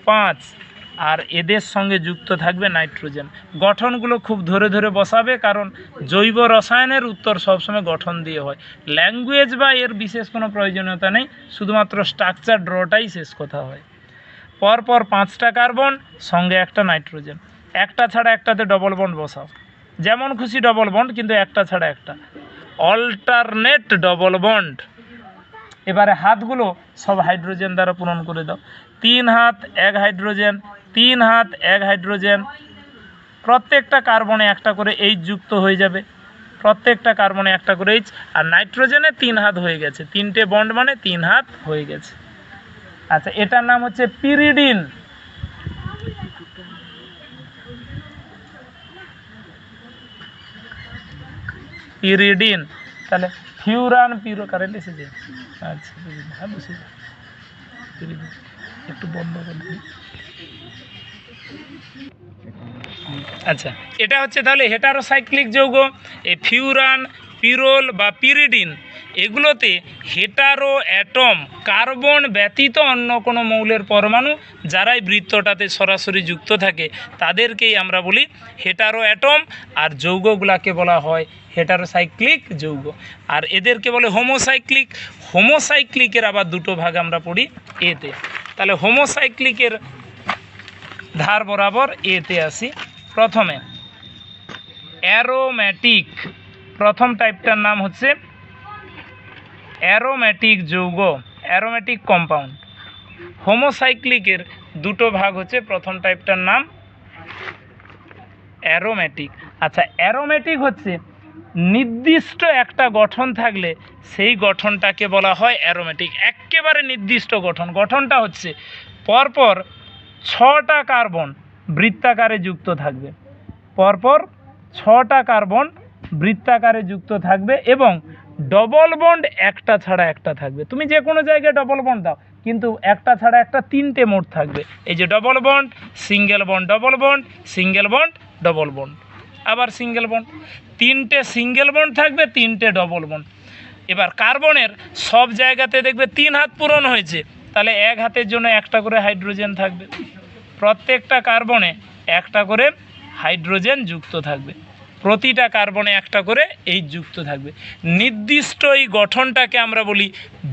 [SPEAKER 1] 5, আর এদের সঙ্গে যুক্ত থাকবে নাইট্রোজেন। গঠনগুলো খুব ধরে ধরে বসাবে, কারণ জৈব রসায়নের উত্তর সবসময় গঠন দিয়ে হয়। ল্যাঙ্গুয়েজ বা এর বিশেষ কোনো প্রয়োজনীয়তা নেই, শুধুমাত্র স্ট্রাকচার ড্রটাই শেষ কথা হয়। পরপর 5টা কার্বন, সঙ্গে একটা নাইট্রোজেন, একটা ছাড়া একটাতে ডবল বন্ড বসাও, যেমন খুশি ডবল বন্ড, কিন্তু একটা ছাড়া একটা, অল্টারনেট ডবল বন্ড। এবারে হাতগুলো সব হাইড্রোজেন দ্বারা পূরণ করে দাও। 3 হাত 1 হাইড্রোজেন, 3 হাত 1 হাইড্রোজেন। প্রত্যেকটা কার্বনে একটা করে এইচ যুক্ত হয়ে যাবে, প্রত্যেকটা কার্বনে একটা করে এইচ, আর নাইট্রোজেনে 3 হাত হয়ে গেছে, 3টে বন্ড মানে 3 হাত হয়ে গেছে। আচ্ছা, এটার নাম হচ্ছে পিরিডিন। পিরিডিন। তাহলে ফিউরান, পিরো, কারেন্ট এসেছে। আচ্ছা, হ্যাঁ বুঝি, একটু বন্ধ করে দিই। আচ্ছা, এটা হচ্ছে তাহলে হেটারোসাইক্লিক যৌগ। এই ফিউরান, পিরোল বা পিরিডিন, এগুলোতে হেটারো অ্যাটম, কার্বন ব্যতীত অন্য কোনো মৌলের পরমাণু যারাই বৃত্তটাতে সরাসরি যুক্ত থাকে তাদেরকেই আমরা বলি হেটারো অ্যাটম, আর যৌগগুলাকে বলা হয় হেটারোসাইক্লিক যৌগ। আর এদেরকে বলে হোমোসাইক্লিক। হোমোসাইক্লিকের আবার দুটো ভাগ আমরা পড়ি এতে। তাহলে হোমোসাইক্লিকের ধার বরাবর এতে আসি। প্রথমে অ্যারোম্যাটিক, প্রথম টাইপটার নাম হচ্ছে অ্যারোম্যাটিক যৌগ, অ্যারোম্যাটিক কম্পাউন্ড। হোমোসাইক্লিকের দুটো ভাগ হচ্ছে, প্রথম টাইপটার নাম অ্যারোম্যাটিক। আচ্ছা, অ্যারোম্যাটিক হচ্ছে নির্দিষ্ট একটা গঠন থাকলে সেই গঠনটাকে বলা হয় অ্যারোম্যাটিক। একেবারে নির্দিষ্ট গঠন, গঠনটা হচ্ছে পরপর 6টা কার্বন বৃত্তাকারে যুক্ত থাকবে, পরপর 6টা কার্বন বৃত্তাকারে যুক্ত থাকবে, এবং ডবল বন্ড একটা ছাড়া একটা থাকবে। তুমি যে কোনো জায়গায় ডবল বন্ড দাও, কিন্তু একটা ছাড়া একটা 3টে মোট থাকবে। এই যে double bond, single bond, double bond, single bond, double bond, আবার সিঙ্গেল বন্ড, 3টে সিঙ্গেল বন্ড থাকবে, 3টে ডবল বন্ড। এবার কার্বনের সব জায়গাতে দেখবে 3 হাত পূরণ হয়েছে, তাহলে 1 হাতের জন্য একটা করে হাইড্রোজেন থাকবে, প্রত্যেকটা কার্বনে একটা করে হাইড্রোজেন যুক্ত থাকবে, প্রতিটা কার্বনে একটা করে এইচ যুক্ত থাকবে। নির্দিষ্ট এই গঠনটাকে আমরা বলি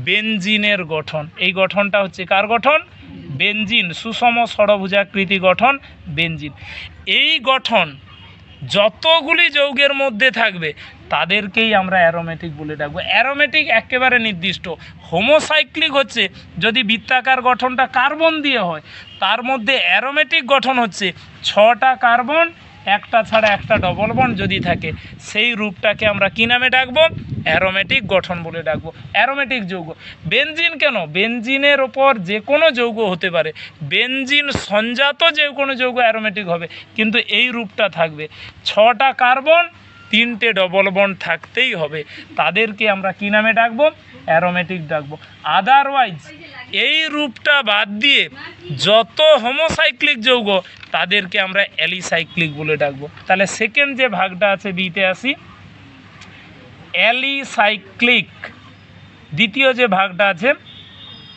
[SPEAKER 1] বেনজিনের গঠন। এই গঠনটা হচ্ছে কার গঠন? বেনজিন, সুষম ষড়ভুজাকৃতি গঠন বেনজিন। এই গঠন যতগুলি যৌগের মধ্যে থাকবে তাদেরকেই আমরা অ্যারোমেটিক বলে ডাকবো। অ্যারোমেটিক একেবারে নির্দিষ্ট। হোমোসাইক্লিক হচ্ছে যদি বৃত্তাকার গঠনটা কার্বন দিয়ে হয়, তার মধ্যে অ্যারোমেটিক গঠন হচ্ছে 6টা কার্বন, একটা ছাড়া একটা ডবল বন্ড যদি থাকে, সেই রূপটাকে আমরা কী নামে ডাকবো? অ্যারোমেটিক গঠন বলে ডাকবো, অ্যারোমেটিক যৌগ। বেনজিন কেন? বেনজিনের ওপর যে কোনো যৌগ হতে পারে, বেনজিন সংজাত যে কোনো যৌগ অ্যারোমেটিক হবে, কিন্তু এই রূপটা থাকবে। 6টা কার্বন, 3টে ডবল বন্ড থাকতেই হবে, তাদেরকে আমরা কী নামে ডাকবো? অ্যারোমেটিক ডাকবো। আদারওয়াইজ এই রূপটা বাদ দিয়ে যত হোমোসাইক্লিক যৌগ তাদেরকে আমরা অ্যালিসাইক্লিক বলে ডাকবো। তাহলে সেকেন্ড যে ভাগটা আছে, বিতে আসি, অ্যালিসাইক্লিক। দ্বিতীয় যে ভাগটা আছে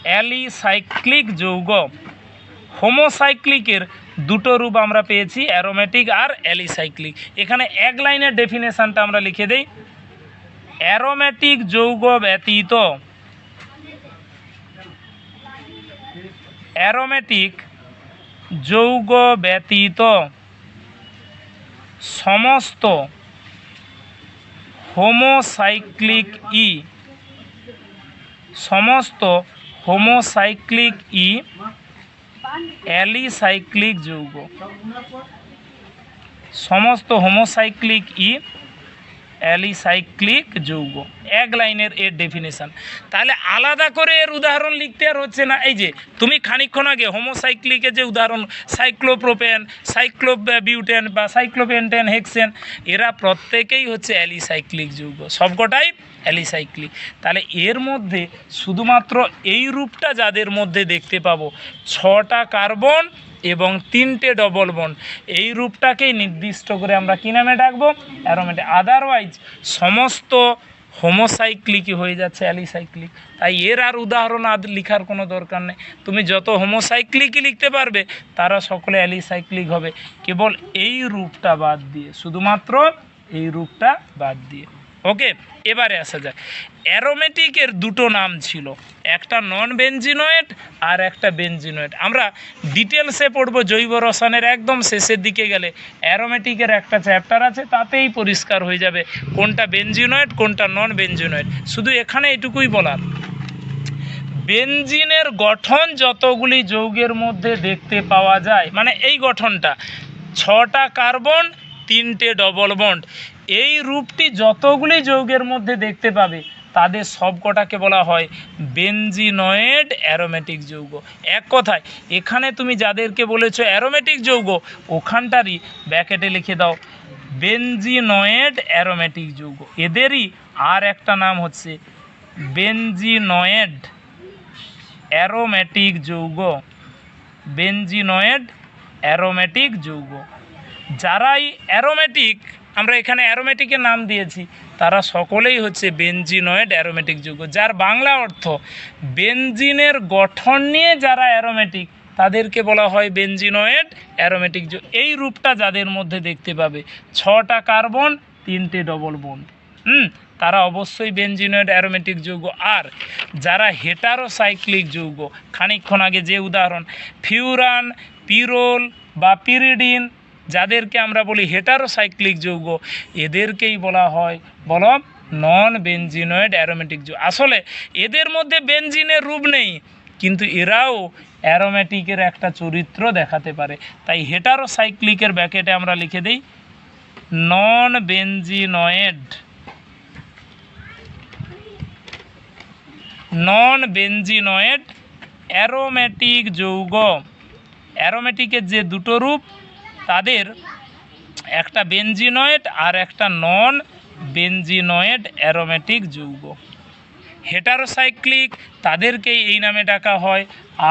[SPEAKER 1] অ্যালিসাইক্লিক যৌগ। হোমোসাইক্লিকের দুটো রূপ আমরা পেয়েছি, অ্যারোমেটিক আর অ্যালিসাইক্লিক। এখানে এক লাইনের ডেফিনেশানটা আমরা লিখে দেই। অ্যারোমেটিক যৌগ ব্যতীত, অ্যারোমেটিক যৌগ ব্যতীত সমস্ত হোমোসাইক্লিক ই, সমস্ত হোমোসাইক্লিক ই অ্যালিসাইক্লিক যৌগ। সমস্ত হোমোসাইক্লিক ই অ্যালিসাইক্লিক যৌগ, এক লাইনের এর ডেফিনেশান। তাহলে আলাদা করে এর উদাহরণ লিখতে আর হচ্ছে না। এই যে তুমি খানিকক্ষণ আগে হোমোসাইক্লিকের যে উদাহরণ, সাইক্লোপ্রোপেন, সাইক্লোবিউটেন বা সাইক্লোপেন্টেন, হেক্সেন, এরা প্রত্যেকেই হচ্ছে অ্যালিসাইক্লিক যৌগ, সবকটাই অ্যালিসাইক্লিক। তাহলে এর মধ্যে শুধুমাত্র এই রূপটা যাদের মধ্যে দেখতে পাবো, 6টা কার্বন এবং 3টে ডবল বন্ড, এই রূপটাকেই নির্দিষ্ট করে আমরা কী নামে ডাকবো? অ্যারোমেটিক। আদারওয়াইজ সমস্ত হোমোসাইক্লিকই হয়ে যাচ্ছে অ্যালিসাইক্লিক। তাই এর আর উদাহরণ লেখার কোনো দরকার নেই। তুমি যত হোমোসাইক্লিকই লিখতে পারবে তারা সকলে অ্যালিসাইক্লিক হবে, কেবল এই রূপটা বাদ দিয়ে, শুধুমাত্র এই রূপটা বাদ দিয়ে। ওকে, এবারে আসা যায়। অ্যারোমেটিকের দুটো নাম ছিল, একটা নন বেনজিনোয়েট আর একটা বেনজিনোয়েট। আমরা ডিটেলসে পড়বো জৈব রসায়নের একদম শেষের দিকে গেলে। অ্যারোমেটিকের একটা চ্যাপ্টার আছে, তাতেই পরিষ্কার হয়ে যাবে কোনটা বেনজিনোয়েট কোনটা নন বেনজিনোয়েট। শুধু এখানে এটুকুই বলার, বেনজিনের গঠন যতগুলি যৌগের মধ্যে দেখতে পাওয়া যায়, মানে এই গঠনটা 6টা কার্বন 3টে ডবল বন্ড, এই রূপটি যতগুলি যৌগের মধ্যে দেখতে পাবে তাদের সবকটাকে বলা হয় বেনজিনয়েড অ্যারোমেটিক যৌগ। এক কথায় এখানে তুমি যাদেরকে বলেছো অ্যারোমেটিক যৌগ, ওখানটারই ব্র্যাকেটে লিখে দাও বেনজিনয়েড অ্যারোমেটিক যৌগ। এদেরই আর একটা নাম হচ্ছে বেনজিনয়েড অ্যারোমেটিক যৌগ, বেনজিনয়েড অ্যারোমেটিক যৌগ। যারাই অ্যারোমেটিক, আমরা এখানে অ্যারোমেটিকের নাম দিয়েছি, তারা সকলেই হচ্ছে বেনজিনয়েড অ্যারোমেটিক যৌগ। যার বাংলা অর্থ বেনজিনের গঠন নিয়ে যারা অ্যারোমেটিক, তাদেরকে বলা হয় বেনজিনয়েড অ্যারোমেটিক যৌগ। এই রূপটা যাদের মধ্যে দেখতে পাবে, 6টা কার্বন 3টে ডবল বন্ড, তারা অবশ্যই বেনজিনয়েড অ্যারোমেটিক যৌগ। আর যারা হেটারোসাইক্লিক যৌগ, খানিকক্ষণ আগে যে উদাহরণ ফিউরান, পিরোল বা পিরিডিন, যাদেরকে আমরা বলি হেটারোসাইক্লিক যৌগ, এদেরকেই বলা হয় বলো নন বেনজিনয়েড অ্যারোমেটিক যৌগ। আসলে এদের মধ্যে বেনজিনের রূপ নেই, কিন্তু এরাও অ্যারোমেটিকের একটা চরিত্র দেখাতে পারে। তাই হেটারোসাইক্লিকের ব্র্যাকেটে আমরা লিখে দিই নন বেনজিনয়েড, নন বেনজিনয়েড অ্যারোমেটিক যৌগ। অ্যারোমেটিকের যে দুটো রূপ, তাদের একটা বেনজিনয়েড আর একটা নন বেনজিনয়েড অ্যারোমেটিক যৌগ। হেটারোসাইক্লিক তাদেরকেই এই নামে ডাকা হয়,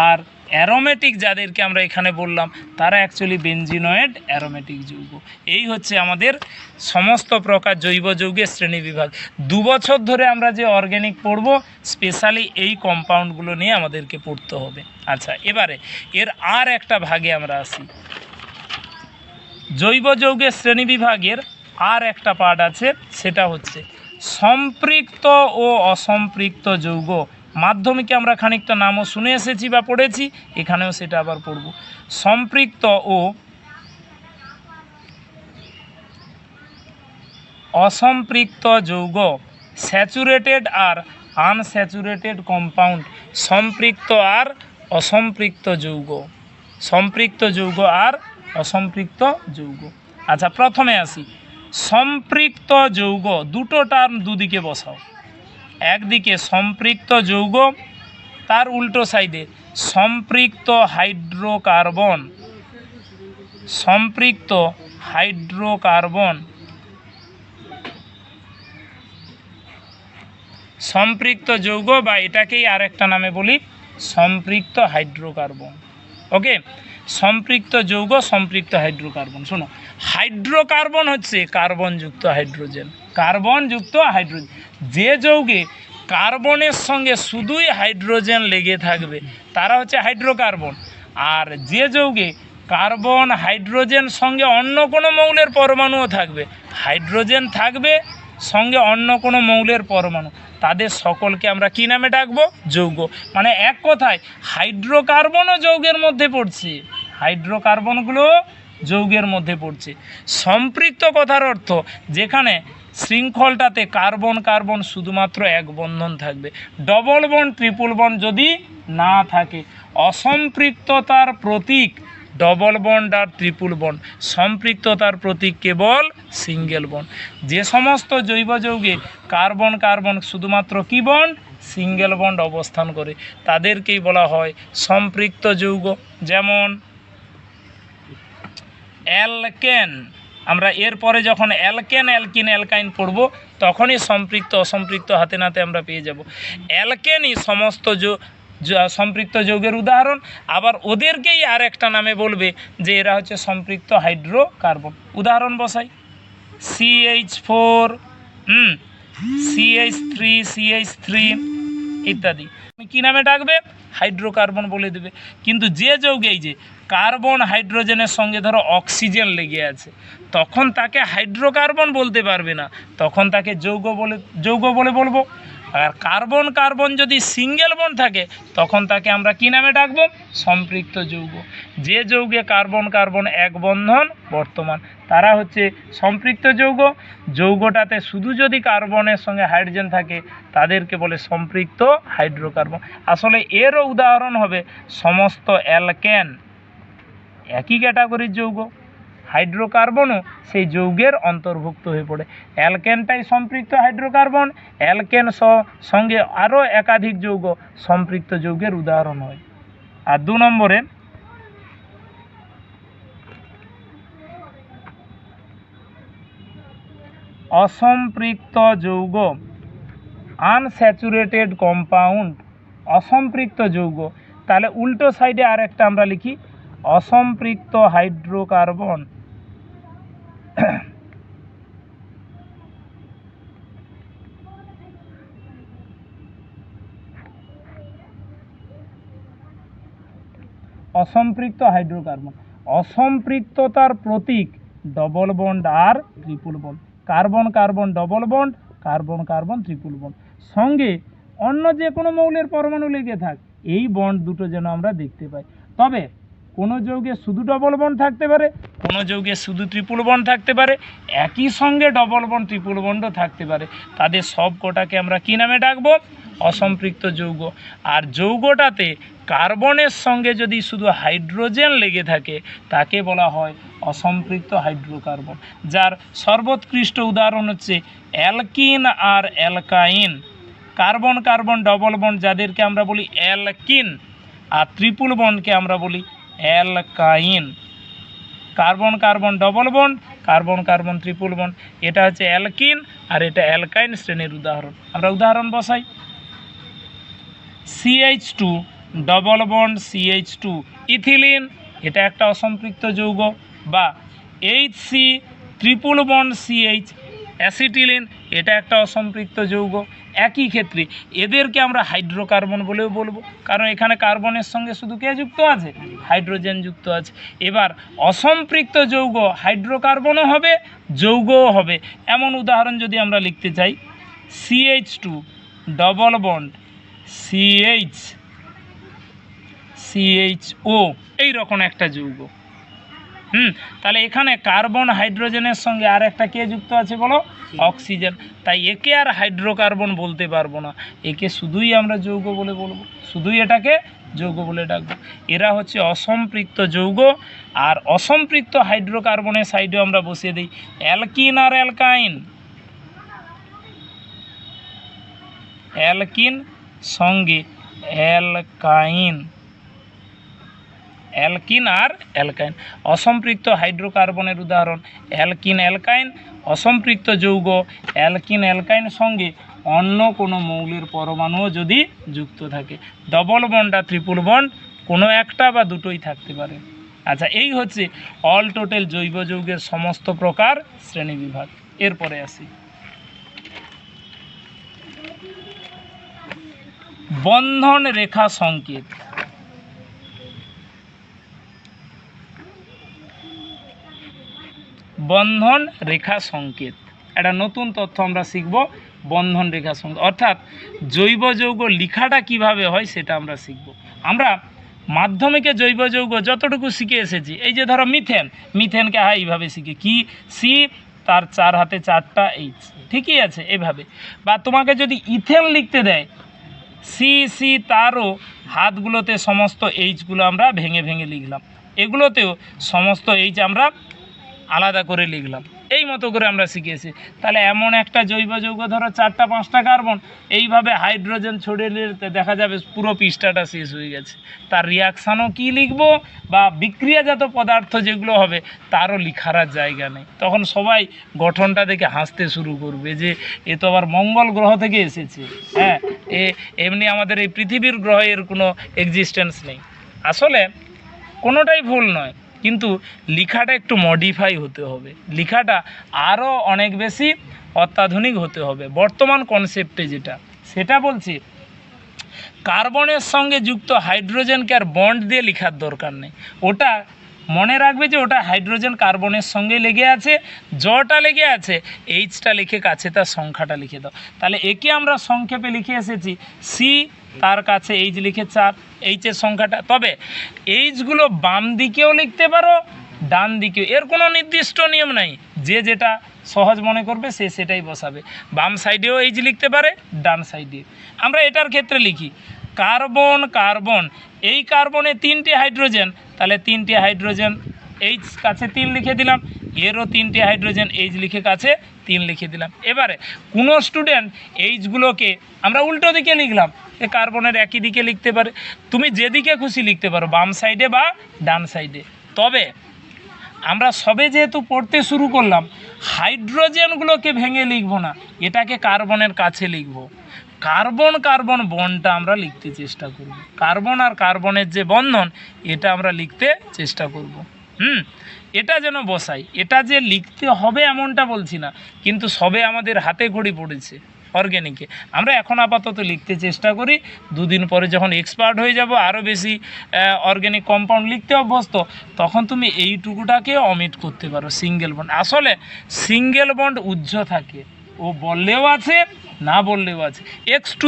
[SPEAKER 1] আর অ্যারোমেটিক যাদেরকে আমরা এখানে বললাম তারা অ্যাকচুয়ালি বেনজিনয়েড অ্যারোমেটিক যৌগ। এই হচ্ছে আমাদের সমস্ত প্রকার জৈব যৌগের শ্রেণীবিভাগ। 2 বছর ধরে আমরা যে অর্গ্যানিক পড়ব, স্পেশালি এই কম্পাউন্ডগুলো নিয়ে আমাদেরকে পড়তে হবে। আচ্ছা, এবারে এর আর একটা ভাগে আমরা আসি। জৈব যৌগের শ্রেণীবিভাগের আর একটা পার্ট আছে, সেটা হচ্ছে সম্পৃক্ত ও অসম্পৃক্ত যৌগ। মাধ্যমিকে আমরা খানিকটা নামও শুনে এসেছি বা পড়েছি, এখানেও সেটা আবার পড়ব। সম্পৃক্ত ও অসম্পৃক্ত যৌগ, স্যাচুরেটেড আর আনস্যাচুরেটেড কম্পাউন্ড, সম্পৃক্ত আর অসম্পৃক্ত যৌগ, সম্পৃক্ত যৌগ আর অসম্পৃক্ত যৌগ। আচ্ছা, প্রথমে আসি সম্পৃক্ত যৌগ। দুটো টার্ম দুদিকে বসাও, একদিকে সম্পৃক্ত যৌগ, তার উল্টো সাইডে সম্পৃক্ত হাইড্রোকার্বন, সম্পৃক্ত হাইড্রোকার্বন, সম্পৃক্ত যৌগ বা এটাকেই আরেকটা নামে বলি সম্পৃক্ত হাইড্রোকার্বন। ওকে, সম্পৃক্ত যৌগ, সম্পৃক্ত হাইড্রোকার্বন। শোনো, হাইড্রোকার্বন হচ্ছে কার্বনযুক্ত হাইড্রোজেন, কার্বনযুক্ত হাইড্রোজেন। যে যৌগে কার্বনের সঙ্গে শুধুই হাইড্রোজেন লেগে থাকবে তারা হচ্ছে হাইড্রোকার্বন। আর যে যৌগে কার্বন হাইড্রোজেন সঙ্গে অন্য কোনো মৌলের পরমাণুও থাকবে, হাইড্রোজেন থাকবে সঙ্গে অন্য কোনো মৌলের পরমাণু, তাদের সকলকে আমরা কী নামে ডাকবো? যৌগ। মানে এক কথায় হাইড্রোকার্বনও যৌগের মধ্যে পড়ছে, হাইড্রোকার্বনগুলো যৌগের মধ্যে পড়ছে। সম্পৃক্ত কথার অর্থ যেখানে শৃঙ্খলটাতে কার্বন কার্বন শুধুমাত্র এক বন্ধন থাকবে, ডবল বন্ড ট্রিপল বন্ড যদি না থাকে। অসম্পৃক্ততার প্রতীক ডবল বন্ড আর ট্রিপল বন্ড, সম্পৃক্ততার প্রতীক কেবল সিঙ্গেল বন্ড। যে সমস্ত জৈব যৌগে কার্বন কার্বন শুধুমাত্র কি বন্ড? সিঙ্গেল বন্ড অবস্থান করে, তাদেরকেই বলা হয় সম্পৃক্ত যৌগ। যেমন অ্যালকেন, আমরা এরপরে যখন অ্যালকেন অ্যালকিন অ্যালকাইন পড়ব তখনই সম্পৃক্ত অসম্পৃক্ত হাতে নাতে আমরা পেয়ে যাব। অ্যালকেনই সমস্ত সম্পৃক্ত যৌগের উদাহরণ, আবার ওদেরকেই আর একটা নামে বলবে যে এরা হচ্ছে সম্পৃক্ত হাইড্রোকার্বন। উদাহরণ বসাই, CH4, CH3, CH3 ইত্যাদি কী নামে ডাকবে? হাইড্রোকার্বন বলে দেবে। কিন্তু যে যৌগে এই যে কার্বন হাইড্রোজেনের সঙ্গে ধরো অক্সিজেন লেগে আছে, তখন তাকে হাইড্রোকার্বন বলতে পারবে না, তখন তাকে যৌগ বলে বলবো। আর কার্বন কার্বন যদি সিঙ্গেল বন্ড থাকে তখন তাকে আমরা কী নামে ডাকবো? সম্পৃক্ত যৌগ। যে যৌগে কার্বন কার্বন এক বন্ধন বর্তমান তারা হচ্ছে সম্পৃক্ত যৌগ। যৌগটাতে শুধু যদি কার্বনের সঙ্গে হাইড্রোজেন থাকে তাদেরকে বলে সম্পৃক্ত হাইড্রোকার্বন। আসলে এরও উদাহরণ হবে সমস্ত অ্যালকেন, একই ক্যাটাগরির যৌগ, হাইড্রোকার্বনও সেই যৌগের অন্তর্ভুক্ত হয়ে পড়ে। অ্যালকেনটাই সম্পৃক্ত হাইড্রোকার্বন, অ্যালকেন সঙ্গে আরও একাধিক যৌগ সম্পৃক্ত যৌগের উদাহরণ হয়। আর 2 নম্বরে অসম্পৃক্ত যৌগ, আনস্যাচুরেটেড কম্পাউন্ড, অসম্পৃক্ত যৌগ। তাহলে উল্টো সাইডে আরেকটা আমরা লিখি অসম্পৃক্ত হাইড্রোকার্বন। অসম্পৃক্ত হাইড্রোকার্বন, অসম্পৃক্ততার প্রতীক ডবল বন্ড আর triple bond, carbon carbon double bond, carbon carbon triple bond, সঙ্গে অন্য যে কোনো মৌলের পরমাণু লেগে থাক, এই বন্ড দুটো যেন আমরা দেখতে পাই। তবে কোনো যৌগে শুধু ডবল বন্ড থাকতে পারে, কোনো যৌগে শুধু ট্রিপল বন্ড থাকতে পারে, একই সঙ্গে ডবল বন্ড ট্রিপল বন্ডও থাকতে পারে। তাদের সব কটাকে আমরা কী নামে ডাকবো? অসম্পৃক্ত যৌগ। আর যৌগটাতে কার্বনের সঙ্গে যদি শুধু হাইড্রোজেন লেগে থাকে তাকে বলা হয় অসম্পৃক্ত হাইড্রোকার্বন। যার সর্বোৎকৃষ্ট উদাহরণ হচ্ছে অ্যালকিন আর alkyne. Carbon carbon double bond যাদেরকে আমরা বলি অ্যালকিন, আর ট্রিপল বন্ডকে আমরা বলি alkyne. Carbon carbon double bond, carbon carbon triple bond, এটা হচ্ছে অ্যালকিন আর এটা অ্যালকাইন শ্রেণীর উদাহরণ। আমরা উদাহরণ বসাই, CH2 double bond CH2 ethylene, এটা একটা অসম্পৃক্ত যৌগ। বা HC triple bond CH acetylene, এটা একটা অসম্পৃক্ত যৌগ। একই ক্ষেত্রে এদেরকে আমরা হাইড্রোকার্বন বলেও বলবো, কারণ এখানে কার্বনের সঙ্গে শুধু কে যুক্ত আছে? হাইড্রোজেন যুক্ত আছে। এবার অসম্পৃক্ত যৌগ হাইড্রোকার্বনও হবে, যৌগও হবে। এমন উদাহরণ যদি আমরা লিখতে চাই, CH2 ডবল বন্ড CHO, এই রকম একটা যৌগ। তাহলে এখানে কার্বন হাইড্রোজেনের সঙ্গে আর একটা কে যুক্ত আছে বলো, অক্সিজেন। তাই একে আর হাইড্রোকার্বন বলতে পারবো না, একে শুধুই আমরা যৌগ বলে বলবো, শুধুই এটাকে যৌগ বলে ডাকবো। এরা হচ্ছে অসম্পৃক্ত যৌগ। আর অসম্পৃক্ত হাইড্রোকার্বনের সাইডেও আমরা বসিয়ে দিই অ্যালকিন আর অ্যালকাইন। অ্যালকিন সঙ্গে অ্যালকাইন, অ্যালকিন আর অ্যালকাইন। অসম্পৃক্ত হাইড্রোকার্বনের উদাহরণ অ্যালকিন অ্যালকাইন। অসম্পৃক্ত যৌগ অ্যালকিন অ্যালকাইন সঙ্গে অন্য কোনো মৌলের পরমাণুও যদি যুক্ত থাকে, ডবল বন্ড আর ট্রিপল বন্ড কোনো একটা বা দুটোই থাকতে পারে। আচ্ছা, এই হচ্ছে অল টোটাল জৈব যৌগের সমস্ত প্রকার শ্রেণীবিভাগ। এরপরে আসি বন্ধন রেখা সংকেত। বন্ধন রেখা সংকেত একটা নতুন তথ্য আমরা শিখব। বন্ধন রেখা সংকেত অর্থাৎ জৈব যৌগ লেখাটা কিভাবে হয় সেটা আমরা শিখব। আমরা মাধ্যমিকে জৈব যৌগ যতটুকু শিখে এসেছি, এই যে ধরো মিথেন, মিথেনকে এইভাবে শিখে কি, সি তার 4 হাতে 4টা এইচ, ঠিকই আছে এভাবে। বা তোমাকে যদি ইথেন লিখতে দেয়, সি সি তারও হাতগুলোতে সমস্ত এইচগুলো আমরা ভেঙে ভেঙে লিখলাম, এগুলোতেও সমস্ত এইচ আমরা আলাদা করে লিখলাম, এই মতো করে আমরা শিখেছি। তাহলে এমন একটা জৈব যৌগ ধরো 4টা 5টা কার্বন, এইভাবে হাইড্রোজেন ছড়িয়ে নিতে দেখা যাবে পুরো পৃষ্ঠাটা শেষ হয়ে গেছে। তার রিয়াকশানও কি লিখব বা বিক্রিয়াজাত পদার্থ যেগুলো হবে তারও লিখার জায়গা নেই। তখন সবাই গঠনটা দেখে হাসতে শুরু করবে যে এ তো আবার মঙ্গল গ্রহ থেকে এসেছে, হ্যাঁ, এমনি আমাদের এই পৃথিবীর গ্রহের কোনো এক্সিস্টেন্স নেই। আসলে কোনোটাই ভুল নয়, কিন্তু লেখাটা একটু মডিফাই হতে হবে, লেখাটা আরও অনেক বেশি অত্যাধুনিক হতে হবে। বর্তমান কনসেপ্টে যেটা সেটা বলছি, কার্বনের সঙ্গে যুক্ত হাইড্রোজেনকে আর বন্ড দিয়ে লেখার দরকার নেই। ওটা মনে রাখবে যে ওটা হাইড্রোজেন কার্বনের সঙ্গে লেগে আছে, জটা লেগে আছে, এইচটা লিখে কাছে তার সংখ্যাটা লিখে দাও। তাহলে একে আমরা সংক্ষেপে লিখে এসেছি সি, তার কাছে এইচ লিখে 4, এইচের সংখ্যাটা। তবে এইচগুলো বাম দিকেও লিখতে পারো, ডান দিকেও, এর কোনো নির্দিষ্ট নিয়ম নাই, যে যেটা সহজ মনে করবে সে সেটাই বসাবে। বাম সাইডেও এইচ লিখতে পারে, ডান সাইডে। আমরা এটার ক্ষেত্রে লিখি কার্বন কার্বন, এই কার্বনে 3টে হাইড্রোজেন, তাহলে 3টে হাইড্রোজেন এইচ কাছে 3 লিখে দিলাম, এরও 3টে হাইড্রোজেন এইচ লিখে কাছে 3 লিখে দিলাম। এবারে কোনো স্টুডেন্ট এইচগুলোকে আমরা উল্টো দিকে লিখলাম, এ কার্বনের একই দিকে লিখতে পারে, তুমি যেদিকে খুশি লিখতে পারো, বাম সাইডে বা ডান সাইডে। তবে আমরা সবে যেহেতু পড়তে শুরু করলাম, হাইড্রোজেনগুলোকে ভেঙে লিখব না, এটাকে কার্বনের কাছে লিখব। কার্বন কার্বন বন্ডটা আমরা লিখতে চেষ্টা করব, কার্বন আর কার্বনের যে বন্ধন এটা আমরা লিখতে চেষ্টা করব। এটা যেন বসাই, এটা যে লিখতে হবে এমনটা বলছি না, কিন্তু সবে আমাদের হাতে ঘড়ি পড়েছে অর্গ্যানিকে, আমরা এখন আপাতত লিখতে চেষ্টা করি। 2 দিন পরে যখন এক্সপার্ট হয়ে যাব, আরও বেশি অর্গ্যানিক কম্পাউন্ড লিখতে অভ্যস্ত, তখন তুমি এইটুকুটাকে অমিট করতে পারো, সিঙ্গেল বন্ড। আসলে সিঙ্গেল বন্ড উজ্জ থাকে, ও বললেও আছে না বললেও আছে। x⁴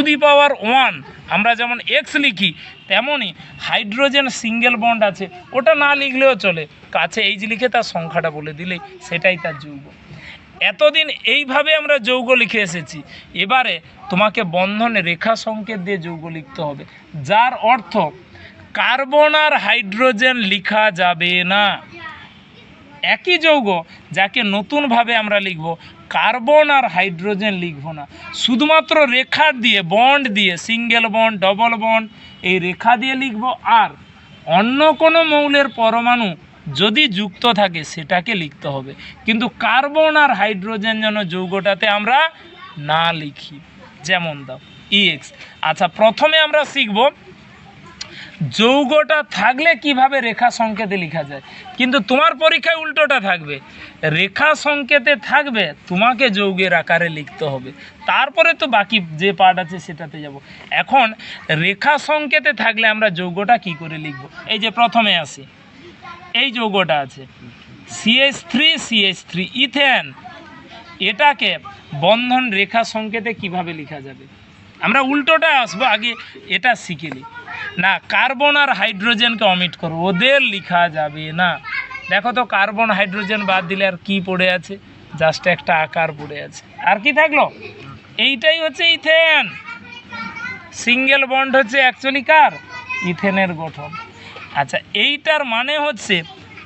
[SPEAKER 1] আমরা যেমন এক্স লিখি, তেমনই হাইড্রোজেন সিঙ্গেল বন্ড আছে, ওটা না লিখলেও চলে, কাছে এইচ লিখে তার সংখ্যাটা বলে দিলেই সেটাই তার যৌগ। এতদিন এইভাবে আমরা যৌগ লিখে এসেছি, এবারে তোমাকে বন্ধন রেখা সংকেত দিয়ে যৌগ লিখতে হবে, যার অর্থ কার্বন আর হাইড্রোজেন লেখা যাবে না। একই যৌগ যাকে নতুনভাবে আমরা লিখব, কার্বন আর হাইড্রোজেন লিখব না, শুধুমাত্র রেখা দিয়ে, বন্ড দিয়ে, সিঙ্গেল বন্ড, ডবল বন্ড, এই রেখা দিয়ে লিখব। আর অন্য কোনো মৌলের পরমাণু যদি যুক্ত থাকে সেটাকে লিখতে হবে, কিন্তু কার্বন আর হাইড্রোজেন যেন যৌগটাতে আমরা না লিখি। যেমন দাও ইএক্স। আচ্ছা, প্রথমে আমরা শিখব যৌগটা থাকলে কিভাবে রেখা সংকেতে লেখা যায়, কিন্তু তোমার পরীক্ষায় উল্টোটা থাকবে, রেখা সংকেতে থাকবে তোমাকে যৌগের আকারে লিখতে হবে, তারপরে তো বাকি যে পার্ট আছে সেটাতে যাব। এখন রেখা সংকেতে থাকলে আমরা যৌগটা কি করে লিখব? এই যে প্রথমে আসি, এই যৌগটা আছে CH3 ইথেন, এটাকে বন্ধন রেখা সংকেতে কিভাবে লেখা যাবে? আমরা উল্টোটা আসবো, আগে এটা শিখে নিই। না, কার্বন আর হাইড্রোজেনকে অমিট করো, ওদের লেখা যাবে না, দেখো তো কার্বন হাইড্রোজেন বাদ দিলে আর কি পড়ে আছে? জাস্ট একটা আকার পড়ে আছে। আর কি থাকলো? এইটাই হচ্ছে ইথেন। সিঙ্গেল বন্ড হচ্ছে অ্যাকচুয়ালি কার? ইথেনের গঠন। আচ্ছা, এইটার মানে হচ্ছে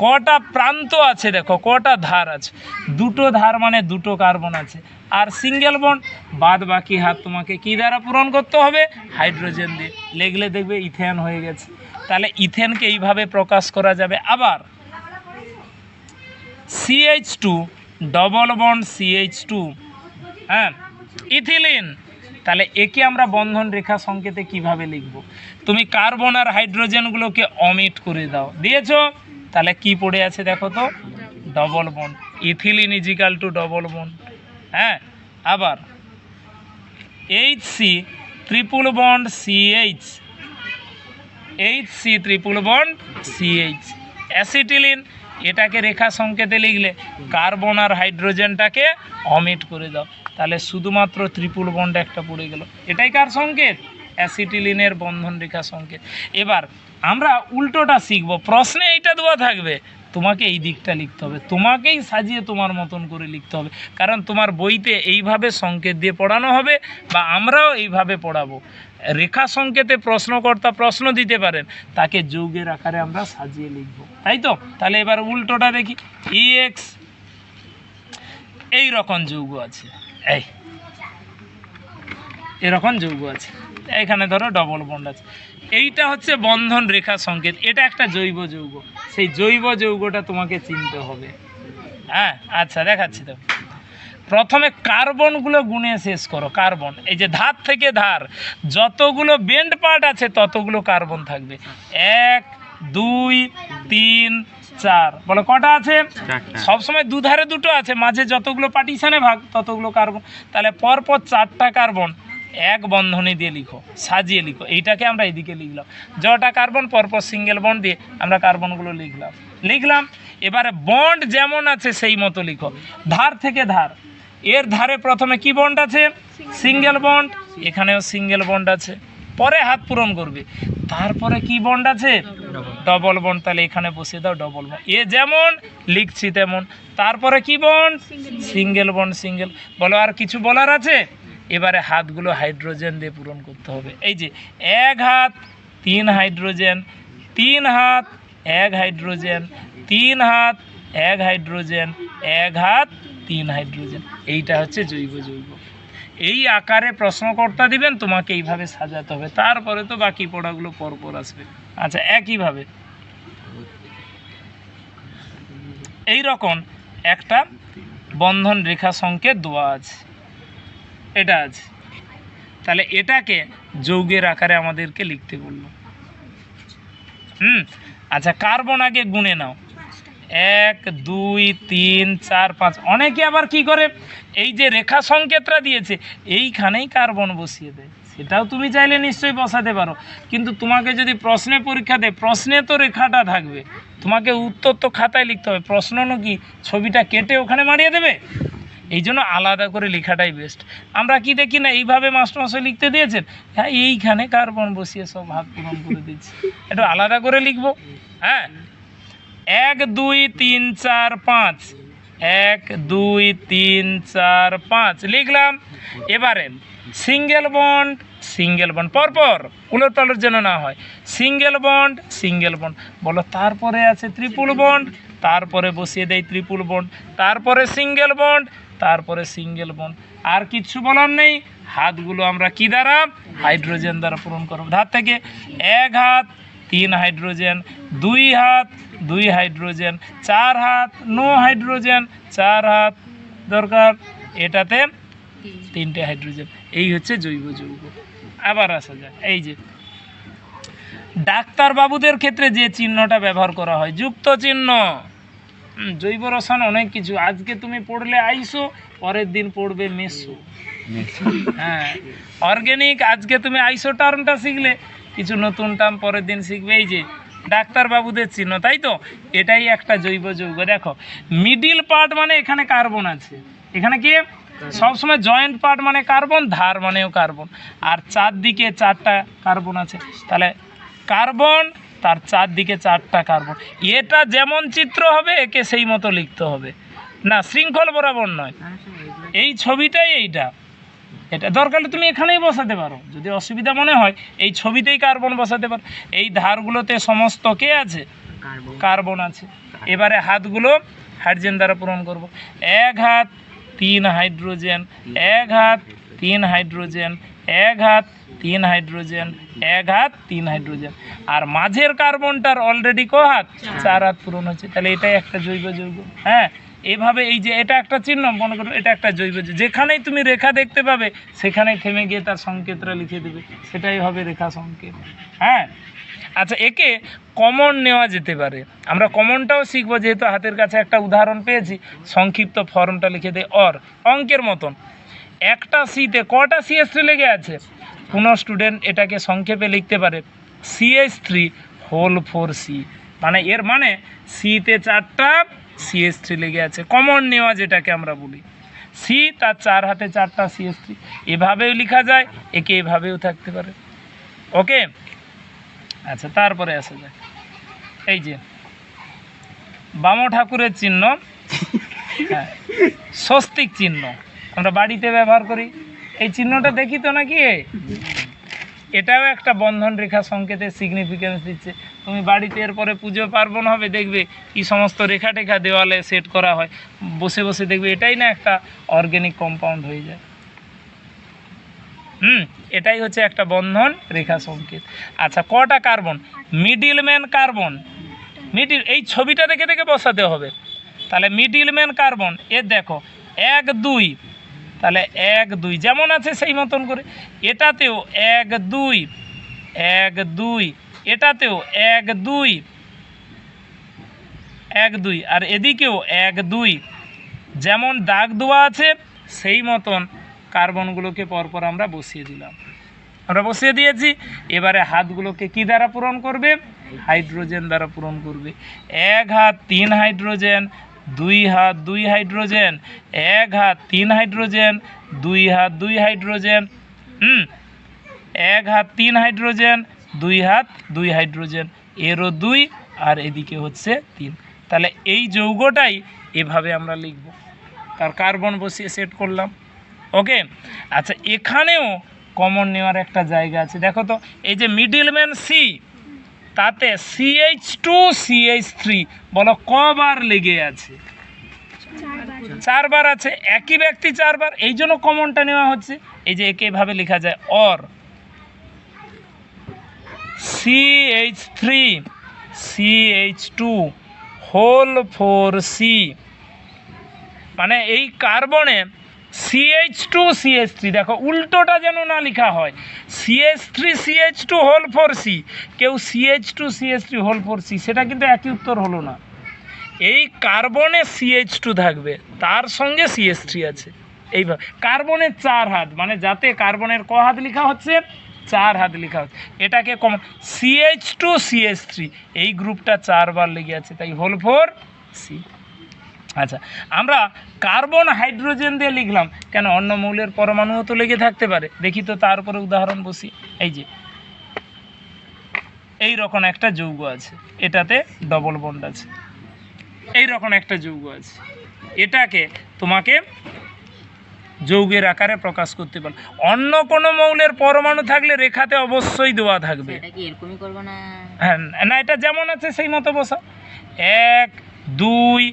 [SPEAKER 1] কটা প্রান্ত আছে, দেখো কটা ধার আছে, দুটো ধার মানে দুটো কার্বন আছে। আর সিঙ্গেল বন্ড, বাদ বাকি হাত তোমাকে কি দ্বারা পূরণ করতে হবে? হাইড্রোজেন দিয়ে। লিখলে দেখবে ইথেন হয়ে গেছে। তাহলে ইথেনকে এইভাবে প্রকাশ করা যাবে। আবার CH2 ডবল বন্ড CH2, হ্যাঁ, ইথিলিন। তাহলে একে আমরা বন্ধন রেখা সংকেতে কিভাবে লিখব? তুমি কার্বন আর হাইড্রোজেনগুলোকে অমিট করে দাও, দিয়েছো, তাহলে কি পড়ে আছে দেখো তো? Double bond. Ethylene equal to double bond. হ্যাঁ, আবার HC triple bond CH, HC triple bond CH, acetylene. এটাকে রেখা সংকেতে লিখলে কার্বন আর হাইড্রোজেনটাকে অমিট করে দাও, তাহলে শুধুমাত্র ট্রিপল বন্ড একটা পড়ে গেল। এটাই কার সংকেত? অ্যাসিটিলিনের বন্ধন রেখা সংকেত। এবার আমরা উল্টোটা শিখব। প্রশ্নে এইটা দেওয়া থাকবে, তোমাকে এই দিকটা লিখতে হবে, তোমাকেই সাজিয়ে তোমার মতন করে লিখতে হবে। কারণ তোমার বইতে এইভাবে সংকেত দিয়ে পড়ানো হবে বা আমরাও এইভাবে পড়াবো। রেখা সংকেতে প্রশ্নকর্তা প্রশ্ন দিতে পারেন, তাকে যৌগের আকারে আমরা সাজিয়ে লিখব, তাই তো? তাহলে এবার উল্টোটা দেখি। EX এই রকম যৌগ আছে, এই এরকম যৌগ আছে, এখানে ধরো ডবল বন্ড আছে। এইটা হচ্ছে বন্ধন রেখা সংকেত। এটা একটা জৈব যৌগ, সেই জৈব যৌগটা তোমাকে চিনতে হবে। হ্যাঁ, আচ্ছা দেখাচ্ছি তো। প্রথমে কার্বনগুলো গুনে শেষ করো। কার্বন, এই যে ধার থেকে ধার যতগুলো বেন্ড পার্ট আছে ততগুলো কার্বন থাকবে। 1 2 3 4, বলো কটা আছে? সবসময় দুধারে দুটো আছে, মাঝে যতগুলো পার্টিশনে ভাগ ততগুলো কার্বন। তাহলে পরপর 4টা কার্বন এক বন্ধনী দিয়ে লিখো, সাজিয়ে লিখো। এইটাকে আমরা এদিকে লিখলাম, যটা কার্বন পরপর সিঙ্গেল বন্ড দিয়ে আমরা কার্বনগুলো লিখলাম। এবারে বন্ড যেমন আছে সেই মতো লিখো। ধার থেকে ধার, এর ধারে প্রথমে কি বন্ড আছে? Single bond. এখানেও সিঙ্গেল বন্ড আছে, পরে হাত পূরণ করবে। তারপরে কি বন্ড আছে? Double bond. তাহলে এখানে বসিয়ে দাও ডবল বন্ড। এ যেমন লিখছি তেমন। তারপরে কি বন্ড? Single bond, single. বলো আর কিছু বলার আছে? এবারে হাতগুলো হাইড্রোজেন দিয়ে পূরণ করতে হবে। এই যে 1 হাত 3 হাইড্রোজেন, 3 হাত 1 হাইড্রোজেন, 3 হাত 1 হাইড্রোজেন, 1 হাত 3 হাইড্রোজেন। এইটা হচ্ছে জৈব যৌগ। এই আকারে প্রশ্নকর্তা দিবেন, তোমাকে এইভাবে সাজাতে হবে। তারপরে তো বাকি পড়াগুলো পরপর আসবে। আচ্ছা, একইভাবে এই রকম একটা বন্ধন রেখা সংকেত দেওয়া আছে, এটা আছে। তাহলে এটাকে যৌগের আকারে আমাদেরকে লিখতে বললো। আচ্ছা, কার্বন আগে গুনে নাও। 1 2 3 4 5। অনেকে আবার কি করে, এই যে রেখা সংকেতটা দিয়েছে এইখানেই কার্বন বসিয়ে দেয়। সেটাও তুমি চাইলে নিশ্চয়ই বসাতে পারো, কিন্তু তোমাকে যদি প্রশ্নে পরীক্ষা দেয়, প্রশ্নে তো রেখাটা থাকবে, তোমাকে উত্তর তো খাতায় লিখতে হবে। প্রশ্ন কি ছবিটা কেটে ওখানে মারিয়ে দেবে? এই জন্য আলাদা করে লেখাটাই বেস্ট। আমরা কি দেখি না, এইভাবে মাস্টারমশাই লিখতে দিয়েছেন, হ্যাঁ এইখানে কার্বন বসিয়ে সব ভাগ পূরণ করে দিচ্ছি, একটু আলাদা করে লিখবো। হ্যাঁ, 1 2 3 4 5, 1 2 3 4 5 লিখলাম। এবারে সিঙ্গেল বন্ড পরপর, উলট পালট যেন না হয়। সিঙ্গেল বন্ড, বলো তারপরে আছে ট্রিপল বন্ড, তারপরে বসিয়ে দেয় ট্রিপল বন্ড, তারপরে সিঙ্গেল বন্ড, তারপরে সিঙ্গেল বন্ড। আর কিছু বলার নেই। হাতগুলো আমরা কি দ্বারা? হাইড্রোজেন দ্বারা পূরণ করব। ধার থেকে 1 হাত 3 হাইড্রোজেন, 2 হাত 2 হাইড্রোজেন, 4 হাত নো হাইড্রোজেন, 4 হাত দরকার, এটাতে 3টে হাইড্রোজেন। এই হচ্ছে জৈব যৌগ। আবার আসা যায়, এই যে ডাক্তারবাবুদের ক্ষেত্রে যে চিহ্নটা ব্যবহার করা হয়, যুক্ত চিহ্ন। জৈব রসায়ন অনেক কিছু, আজকে তুমি পড়লে আইসো, পরের দিন পড়বে মেসো। হ্যাঁ, অর্গানিক আজকে তুমি আইসো টার্মটা শিখলে, কিছু নতুন টার্ম পরের দিন শিখবে। এই যে ডাক্তারবাবুদের চিহ্ন, তাই তো? এটাই একটা জৈব যৌগ। দেখো মিডিল পার্ট মানে এখানে কার্বন আছে, এখানে কি সবসময় জয়েন্ট পার্ট মানে কার্বন, ধার মানেও কার্বন, আর চারদিকে 4টা কার্বন আছে। তাহলে কার্বন তার চারদিকে 4টা কার্বন। এটা যেমন চিত্র হবে একে সেই মতো লিখতে হবে, না শৃঙ্খল বরাবর নয়। এই ছবিটাই এইটা, এটা দরকার হলে তুমি এখানেই বসাতে পারো, যদি অসুবিধা মনে হয় এই ছবিতেই কার্বন বসাতে পারো। এই ধারগুলোতে সমস্ত কে আছে? কার্বন আছে। এবারে হাতগুলো হাইড্রোজেন দ্বারা পূরণ করব। 1 হাত 3 হাইড্রোজেন, 1 হাত 3 হাইড্রোজেন, 1 হাত 3 হাইড্রোজেন, 1 হাত 3 হাইড্রোজেন। আর মাঝের কার্বনটার অলরেডি ক হাত? 4 হাত পূরণ হচ্ছে, তাহলে এটাই একটা জৈব যৌগ। হ্যাঁ, এভাবে এই যে এটা একটা চিহ্ন, মনে করো এটা একটা জৈব যৌগ। যেখানেই তুমি রেখা দেখতে পাবে সেখানেই থেমে গিয়ে তার সংকেতটা লিখে দেবে, সেটাই হবে রেখা সংকেত। হ্যাঁ, আচ্ছা, একে কমন নেওয়া যেতে পারে, আমরা কমনটাও শিখবো, যেহেতু হাতের কাছে একটা উদাহরণ পেয়েছি। সংক্ষিপ্ত ফর্মটা লিখে দেয় অর, অঙ্কের মতন। একটা সিতে কটা CH3 লেগে আছে? কোনো স্টুডেন্ট এটাকে সংক্ষেপে লিখতে পারে CH3 হোল 4C, মানে এর মানে সিতে 4টা CH3 লেগে আছে, কমন নেওয়া যেটাকে আমরা বলি। সি তার 4 হাতে 4টা CH3, এভাবেও লেখা যায়, একে এভাবেও থাকতে পারে। ওকে, আচ্ছা, তারপরে আসা যায় এই যে বাম ঠাকুরের চিহ্ন, হ্যাঁ, স্বস্তিক চিহ্ন আমরা বাড়িতে ব্যবহার করি। এই চিহ্নটা দেখি তো নাকি, এটাও একটা বন্ধন রেখা সংকেতের সিগনিফিকেন্স দিচ্ছে। তুমি বাড়িতে এরপরে পুজো পার্বণ হবে, দেখবে কি সমস্ত রেখা টেখা দেওয়ালে সেট করা হয়, বসে বসে দেখবে এটাই না একটা অর্গ্যানিক কম্পাউন্ড হয়ে যায়। এটাই হচ্ছে একটা বন্ধন রেখা সংকেত। আচ্ছা, কটা কার্বন? মিডিলম্যান কার্বন, এই ছবিটা দেখে দেখে বসাতে হবে। তাহলে মিডিলম্যান কার্বন, এর দেখো 1 2, তাহলে 1 2 যেমন আছে সেই মতন করে। এটাতেও 1 2 1 2, এটাতেও 1 2 1 2, আর এদিকেও 1 2, যেমন দাগ দেওয়া আছে সেই মতন কার্বনগুলোকে পরপর আমরা বসিয়ে দিলাম, আমরা বসিয়ে দিয়েছি। এবারে হাতগুলোকে কি দ্বারা পূরণ করবে? হাইড্রোজেন দ্বারা পূরণ করবে। 1 হাত 3 হাইড্রোজেন, 2 হাত 2 হাইড্রোজেন, 1 হাত 3 হাইড্রোজেন, 2 হাত 2 হাইড্রোজেন, 1 হাত 3 হাইড্রোজেন, 2 হাত 2 হাইড্রোজেন, এরও 2 আর এদিকে হচ্ছে 3। তাহলে এই যৌগটাই এভাবে আমরা লিখব, তার কার্বন বসিয়ে সেট করলাম। ওকে, আচ্ছা, এখানেও কমন নেওয়ার একটা জায়গা আছে, দেখো তো। এই যে মিডিলম্যান সি, তাতে CH2 CH3 বলো কবার লেগে আছে? 4 বার আছে, একই ব্যক্তি 4 বার, এই জন্য কমনটা নেওয়া হচ্ছে। এই যে একে এভাবে লেখা যায় or CH3 CH2 whole 4C, মানে এই কার্বনে CH2 CH3, দেখো উল্টোটা যেন না লেখা হয়, CH3 CH2 হোল 4C, কেউ CH2 CH3 হোল 4C, সেটা কিন্তু একই উত্তর হলো না। এই কার্বনে CH2 থাকবে, তার সঙ্গে CH3 আছে, এইভাবে। কার্বনের 4 হাত, মানে যাতে কার্বনের ক হাত লেখা হচ্ছে? 4 হাত লেখা হচ্ছে, এটাকে কমন CH2 CH3, এই গ্রুপটা 4 বার লেগে আছে, তাই হোল 4C। আচ্ছা, আমরা কার্বন হাইড্রোজেন দিয়ে লিখলাম কেন? অন্য মৌলের পরমাণুও তো লেগে থাকতে পারে, দেখি তো। তারপরে উদাহরণ বসি। এই যে এই রকম একটা যৌগ আছে, এটাতে ডবল বন্ড আছে, এই রকম একটা যৌগ আছে, এটাকে তোমাকে যৌগের আকারে প্রকাশ করতে পারো। অন্য কোনো মৌলের পরমাণু থাকলে রেখাতে অবশ্যই দেওয়া থাকবে। হ্যাঁ, না, এটা যেমন আছে সেই মতো বসা। 1 2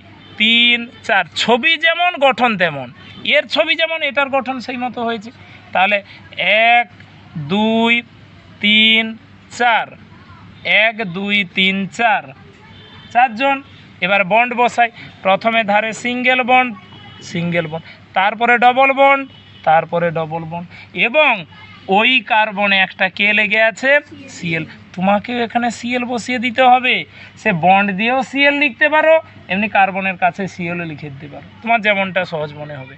[SPEAKER 1] 3 4, ছবি যেমন গঠন তেমন, এর ছবি যেমন এটার গঠন সেই মতো হয়েছে। তাহলে 1 2 3 4, 1 2 3 4, 4 জন। এবার বন্ড বসাই, প্রথমে ধারে সিঙ্গেল বন্ড, তারপরে ডবল বন্ড, তারপরে ডবল বন্ড, এবং ওই কার্বনে একটা কে লেগে আছে? Cl। তোমাকেও এখানে Cl বসিয়ে দিতে হবে। সে বন্ড দিয়েও Cl লিখতে পারো, এমনি কার্বনের কাছে Cl লিখে দিতে পারো, তোমার যেমনটা সহজ মনে হবে।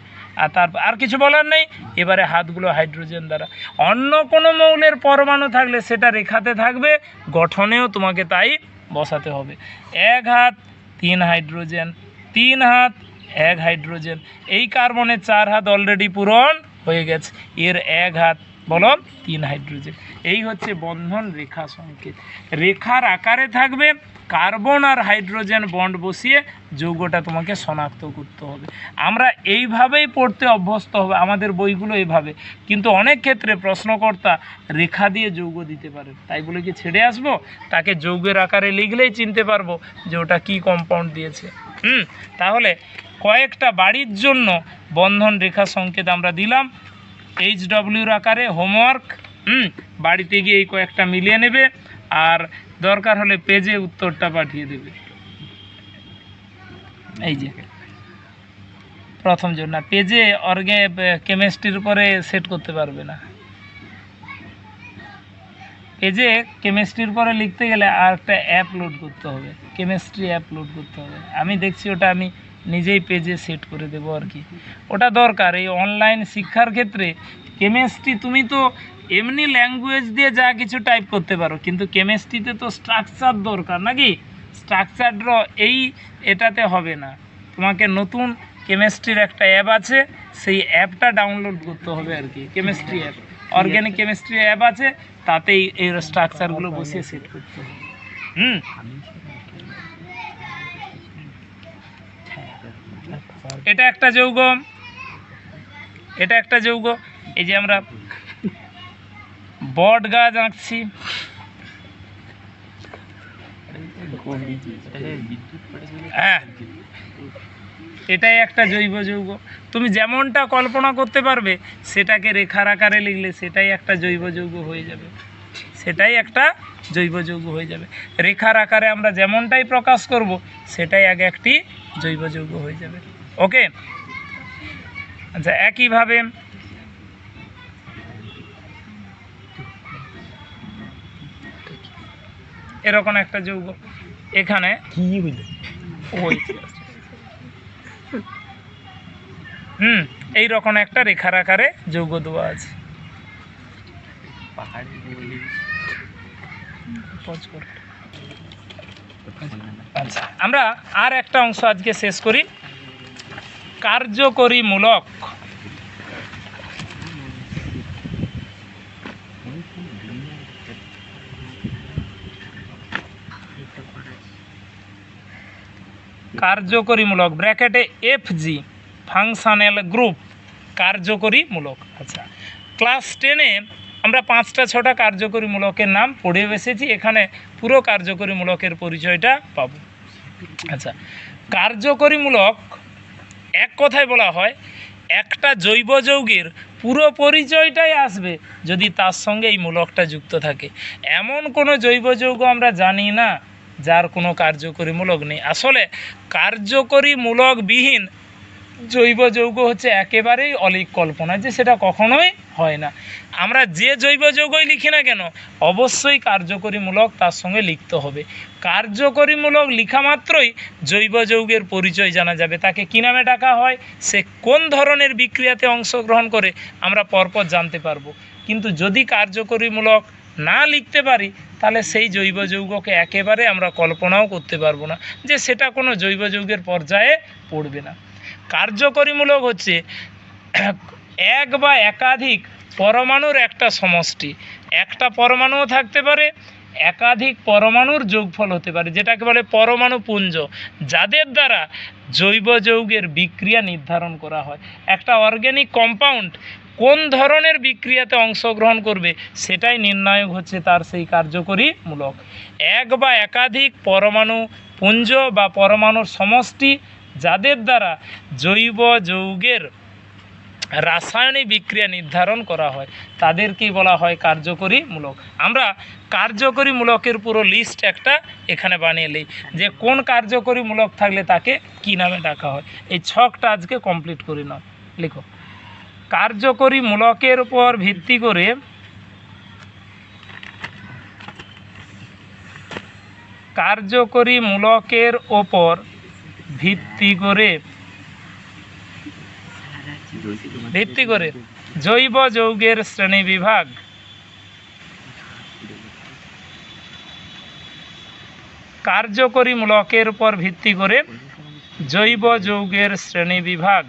[SPEAKER 1] আর কিছু বলার নেই। এবারে হাতগুলো হাইড্রোজেন দ্বারা, অন্য কোনো মৌলের পরমাণু থাকলে সেটা রেখাতে থাকবে, গঠনেও তোমাকে তাই বসাতে হবে। 1 হাত 3 হাইড্রোজেন, 3 হাত 1 হাইড্রোজেন, এই কার্বনের 4 হাত অলরেডি পূরণ হয়ে গেছে, এর 1 হাত বলো 3 হাইড্রোজেন। এই হচ্ছে বন্ধন রেখা সংকেত। রেখার আকারে থাকবে, কার্বন আর হাইড্রোজেন বন্ড বসিয়ে যৌগটা তোমাকে শনাক্ত করতে হবে। আমরা এইভাবেই পড়তে অভ্যস্ত হবে, আমাদের বইগুলো এইভাবে, কিন্তু অনেক ক্ষেত্রে প্রশ্নকর্তা রেখা দিয়ে যৌগ দিতে পারে, তাই বলে কি ছেড়ে আসবো? তাকে যৌগের আকারে লিখলেই চিনতে পারবো যে ওটা কী কম্পাউন্ড দিয়েছে। তাহলে কয়েকটা বাড়ির জন্য বন্ধন রেখা সংকেত আমরা দিলাম HWর আকারে। হোমওয়ার্ক বাড়িতে গিয়ে এই কয়েকটা মিলিয়ে নেবে, আর দরকার হলে পেজে উত্তরটা পাঠিয়ে দেবে। এই যে প্রথম জন্য পেজে কেমিস্ট্রির উপরে সেট করতে পারবে না, পেজে কেমিস্ট্রির উপরে লিখতে গেলে আর একটা অ্যাপ লোড করতে হবে, কেমিস্ট্রি অ্যাপ লোড করতে হবে। আমি দেখছি ওটা আমি নিজেই পেজে সেট করে দেবো আর কি, ওটা দরকার এই অনলাইন শিক্ষার ক্ষেত্রে। কেমিস্ট্রি তুমি তো এমনি ল্যাঙ্গুয়েজ দিয়ে যা কিছু টাইপ করতে পারো, কিন্তু কেমিস্ট্রিতে তো স্ট্রাকচার দরকার নাকি? স্ট্রাকচার এটাতে হবে না, তোমাকে নতুন কেমিস্ট্রির একটা অ্যাপ আছে, সেই অ্যাপটা ডাউনলোড করতে হবে আর কি। Chemistry app, organic chemistry app আছে, তাতেই এর স্ট্রাকচারগুলো বসিয়ে সেট করতে হবে। এটা একটা যৌগ, এটা একটা যৌগ। এই যে আমরা বট গাছ আঁকছি, হ্যাঁ এটাই একটা জৈব যৌগ। তুমি যেমনটা কল্পনা করতে পারবে সেটাকে রেখার আকারে লিখলে সেটাই একটা জৈব যৌগ হয়ে যাবে, সেটাই একটা জৈব যৌগ হয়ে যাবে। রেখার আকারে আমরা যেমনটাই প্রকাশ করব সেটাই আগে একটি জৈব যৌগ হয়ে যাবে। ওকে, আচ্ছা একইভাবে এরকম একটা যৌগ, এখানে কি হইল ওই এইরকম একটা রেখার আকারে যৌগ দেওয়া আছে। আচ্ছা আমরা আর একটা অংশ আজকে শেষ করি, কার্যকরী মূলক। কার্যকরীমূলক ব্র্যাকেটে FG ফাংশনাল গ্রুপ, কার্যকরীমূলক। আচ্ছা ক্লাস 10-এ আমরা 5টা-6টা কার্যকরীমূলকের নাম পড়ে এসেছি, এখানে পুরো কার্যকরীমূলকের পরিচয়টা পাবো। আচ্ছা কার্যকরীমূলক এক কথায় বলা হয় একটা জৈব যৌগের পুরো পরিচয়টাই আসবে যদি তার সঙ্গে এই মূলকটা যুক্ত থাকে। এমন কোনো জৈব যৌগ আমরা জানি না যার কোনো কার্যকরী মূলক নেই। আসলে কার্যকরী মূলকবিহীন জৈব যৌগ হচ্ছে একেবারেই অলীক কল্পনা, যে সেটা কখনোই হয় না। আমরা যে জৈব যৌগই লিখি না কেন অবশ্যই কার্যকরী মূলক তার সঙ্গে লিখতে হবে। কার্যকরী মূলক লিখা মাত্রই জৈব যৌগের পরিচয় জানা যাবে, তাকে কী নামে ডাকা হয়, সে কোন ধরনের বিক্রিয়াতে অংশগ্রহণ করে আমরা পরপর জানতে পারবো। কিন্তু যদি কার্যকরী মূলক না লিখতে পারি তাহলে সেই জৈব যৌগকে একেবারে আমরা কল্পনাও করতে পারবো না যে সেটা কোনো জৈব যৌগের পর্যায়ে পড়বে না। কার্যকরীমূলক হচ্ছে এক বা একাধিক পরমাণুর একটা সমষ্টি, একটা পরমাণুও থাকতে পারে, একাধিক পরমাণুর যোগফল হতে পারে, যেটাকে বলে পরমাণু পুঞ্জ, যাদের দ্বারা জৈব যৌগের বিক্রিয়া নির্ধারণ করা হয়। একটা অর্গ্যানিক কম্পাউন্ড কোন ধরনের বিক্রিয়াতে অংশগ্রহণ করবে সেটাই নির্ণায়ক হচ্ছে তার সেই কার্যকরী মূলক। এক বা একাধিক পরমাণু পুঞ্জ বা পরমাণুর সমষ্টি যাদের দ্বারা জৈব যৌগের রাসায়নিক বিক্রিয়া নির্ধারণ করা হয় তাদেরকেই বলা হয় কার্যকরী মূলক। আমরা কার্যকরী মূলকের পুরো লিস্ট একটা এখানে বানিয়ে নিই যে কোন কার্যকরী মূলক থাকলে তাকে কী নামে ডাকা হয়। এই ছকটা আজকে কমপ্লিট করে নাও, লিখো। কার্যকরী মূলকের উপর ভিত্তি করে কার্যকরী মূলকের ওপর ভিত্তি করে জৈব যৌগের শ্রেণীবিভাগ। কার্যকরী মূলকের উপর ভিত্তি করে জৈব যৌগের শ্রেণীবিভাগ।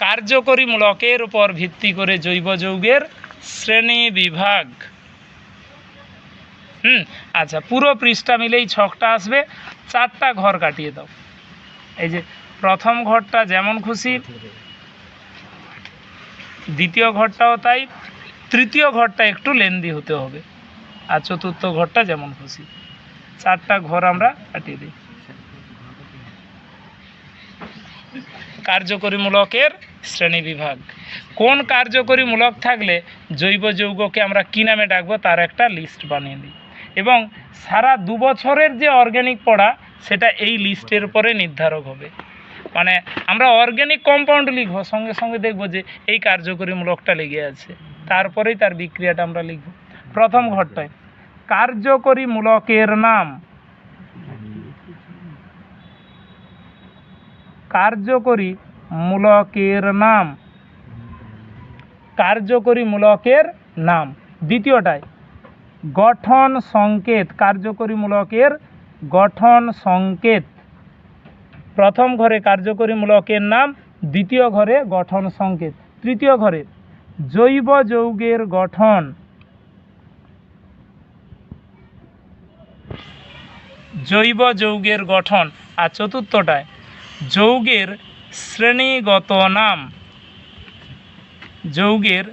[SPEAKER 1] কার্যকরী মূলকের উপর ভিত্তি করে জৈব যৌগের শ্রেণী বিভাগ। আচ্ছা, পুরো পৃষ্ঠা মিলেই ছকটা আসবে, 4টা ঘর কাটিয়ে দাও। এই যে প্রথম ঘরটা যেমন খুশি, দ্বিতীয় ঘরটাও তাই, তৃতীয় ঘরটা একটু লেন্দি হতে হবে, আর চতুর্থ ঘরটা যেমন খুশি। 4টা ঘর আমরা কাটিয়ে দিই। কার্যকরী মূলকের শ্রেণী বিভাগ। কোন কার্যকরী মূলক থাকলে জৈব যৌগকে আমরা কী নামে ডাকবো তার একটা লিস্ট বানিয়ে দিই, এবং সারা 2 বছরের যে অর্গ্যানিক পড়া সেটা এই লিস্টের উপরে নির্ধারক হবে। মানে আমরা অর্গ্যানিক কম্পাউন্ড লিখব, সঙ্গে সঙ্গে দেখব যে এই কার্যকরী মূলকটা লেগে আছে, তারপরেই তার বিক্রিয়াটা আমরা লিখব। প্রথম ঘরটায় কার্যকরী মূলকের নাম। কার্যকরী মূলকের নাম, কার্যকরী মূলকের নাম। দ্বিতীয়টায় গঠন সংকেত, কার্যকরী মূলকের গঠন সংকেত। প্রথম ঘরে কার্যকরী মূলকের নাম, দ্বিতীয় ঘরে গঠন সংকেত। তৃতীয় ঘরে জৈব যৌগের গঠন, জৈব যৌগের গঠন। আর চতুর্থটায় যৌগের শ্রেণীগত নাম, যৌগের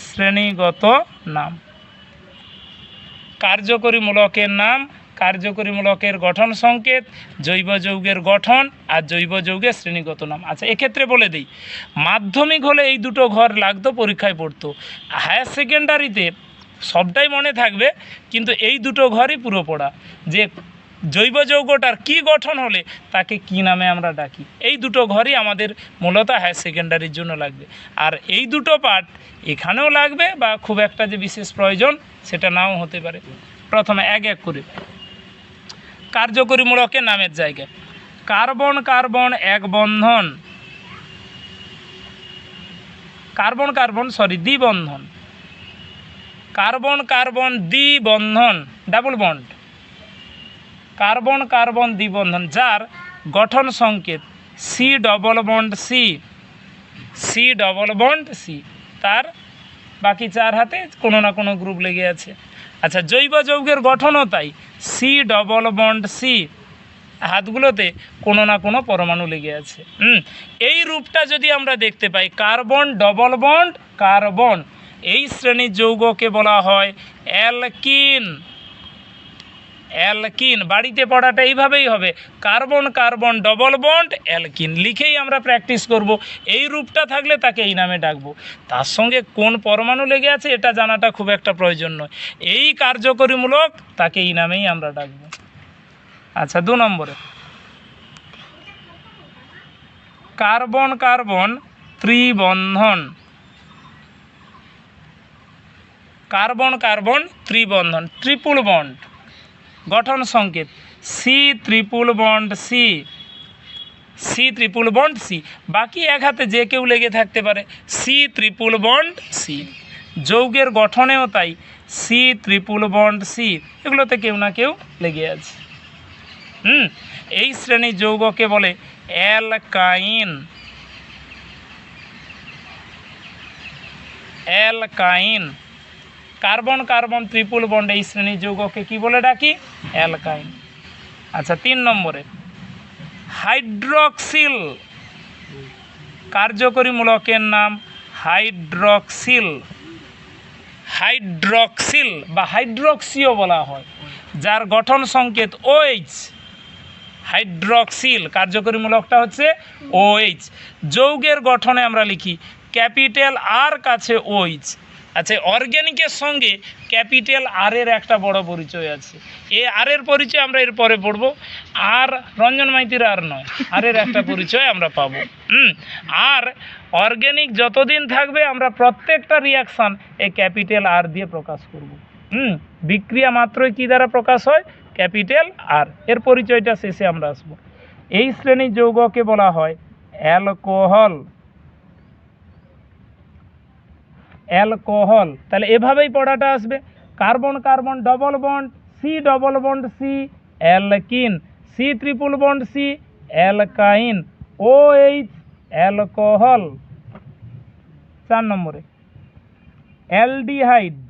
[SPEAKER 1] শ্রেণীগত নাম। কার্যকরী মূলকের নাম, কার্যকরী মূলকের গঠন সংকেত, জৈব যৌগের গঠন আর জৈব যৌগের শ্রেণীগত নাম। আচ্ছা, এক্ষেত্রে বলে দিই, মাধ্যমিক হলে এই দুটো ঘর লাগতো, পরীক্ষায় পড়তো। হায়ার সেকেন্ডারিতে সবটাই মনে থাকবে, কিন্তু এই দুটো ঘরই পুরো পড়া, যে জৈব যৌগটার কি গঠন হলে তাকে কি নামে আমরা ডাকি। এই দুটো ঘরই আমাদের মূলত হায়ার সেকেন্ডারির জন্য লাগবে। আর এই দুটো পার্ট এখানেও লাগবে, বা খুব একটা যে বিশেষ প্রয়োজন সেটা নাও হতে পারে। প্রথমে এক এক করে কার্যকরী মূলকের নামের জায়গায় কার্বন কার্বন এক বন্ধন, কার্বন কার্বন দ্বিবন্ধন, কার্বন কার্বন দ্বিবন্ধন ডাবল বন্ড, কার্বন কার্বন দ্বিবন্ধন যার গঠন সংকেত C double bond C, C double bond C, তার বাকি 4 হাতে কোনো না কোনো গ্রুপ লেগে আছে। আচ্ছা, জৈব যৌগের গঠনও তাই, সি ডবল বন্ড সি, হাতগুলোতে কোনো না কোনো পরমাণু লেগে আছে। এই রূপটা যদি আমরা দেখতে পাই, কার্বন ডবল বন্ড কার্বন, এই শ্রেণীর যৌগকে বলা হয় অ্যালকিন। অ্যালকিন বাড়িতে পড়াটা এইভাবেই হবে, carbon carbon double bond alkene, লিখেই আমরা প্র্যাকটিস করব। এই রূপটা থাকলে তাকে এই নামে ডাকবো। তার সঙ্গে কোন পরমাণু লেগে আছে এটা জানাটা খুব একটা প্রয়োজন নয়, এই কার্যকরীমূলক তাকে এই নামেই আমরা ডাকবো। আচ্ছা, 2 নম্বরে কার্বন কার্বন ত্রিবন্ধন, কার্বন কার্বন ত্রিবন্ধন ট্রিপল বন্ড, গঠন সংকেত C triple bond C, C triple bond C, বাকি এক হাতে যে কেউ লেগে থাকতে পারে, সি ট্রিপল বন্ড সি। যৌগের গঠনেও তাই, সি ট্রিপল বন্ড সি, এগুলোতে কেউ না কেউ লেগে আছে। এই শ্রেণীর যৌগকে বলে অ্যালকাইন, অ্যালকাইন। কার্বন কার্বন ট্রিপল বন্ড এই শ্রেণীর যৌগকে কি বলে ডাকি? অ্যালকাইন। আচ্ছা, 3 নম্বরে হাইড্রক্সিল, কার্যকরী মূলকের নাম হাইড্রক্সিল, হাইড্রক্সিল বা হাইড্রক্সিও বলা হয়, যার গঠন সংকেত OH। হাইড্রক্সিল কার্যকরী মূলকটা হচ্ছে OH। যৌগের গঠনে আমরা লিখি ক্যাপিটাল আর কাছে OH। আচ্ছা, অর্গ্যানিকের সঙ্গে ক্যাপিটাল আর এর একটা বড় পরিচয় আছে, এই আর এর পরিচয় আমরা এরপরে পড়ব। আর রঞ্জন মাইতির আর নয়, আর এর একটা পরিচয় আমরা পাবো। আর অর্গ্যানিক যতদিন থাকবে আমরা প্রত্যেকটা রিয়াকশান এই ক্যাপিটাল আর দিয়ে প্রকাশ করব। বিক্রিয়া মাত্রই কী দ্বারা প্রকাশ হয়? Capital R. এর পরিচয়টা শেষে আমরা আসব। এই শ্রেণীর যৌগকে বলা হয় অ্যালকোহল, অ্যালকোহল। তাহলে এভাবেই পড়াটা আসবে, carbon carbon double bond C double bond C alkene, C triple bond C alkyne, OH alcohol. 4 নম্বরে অ্যালডিহাইড,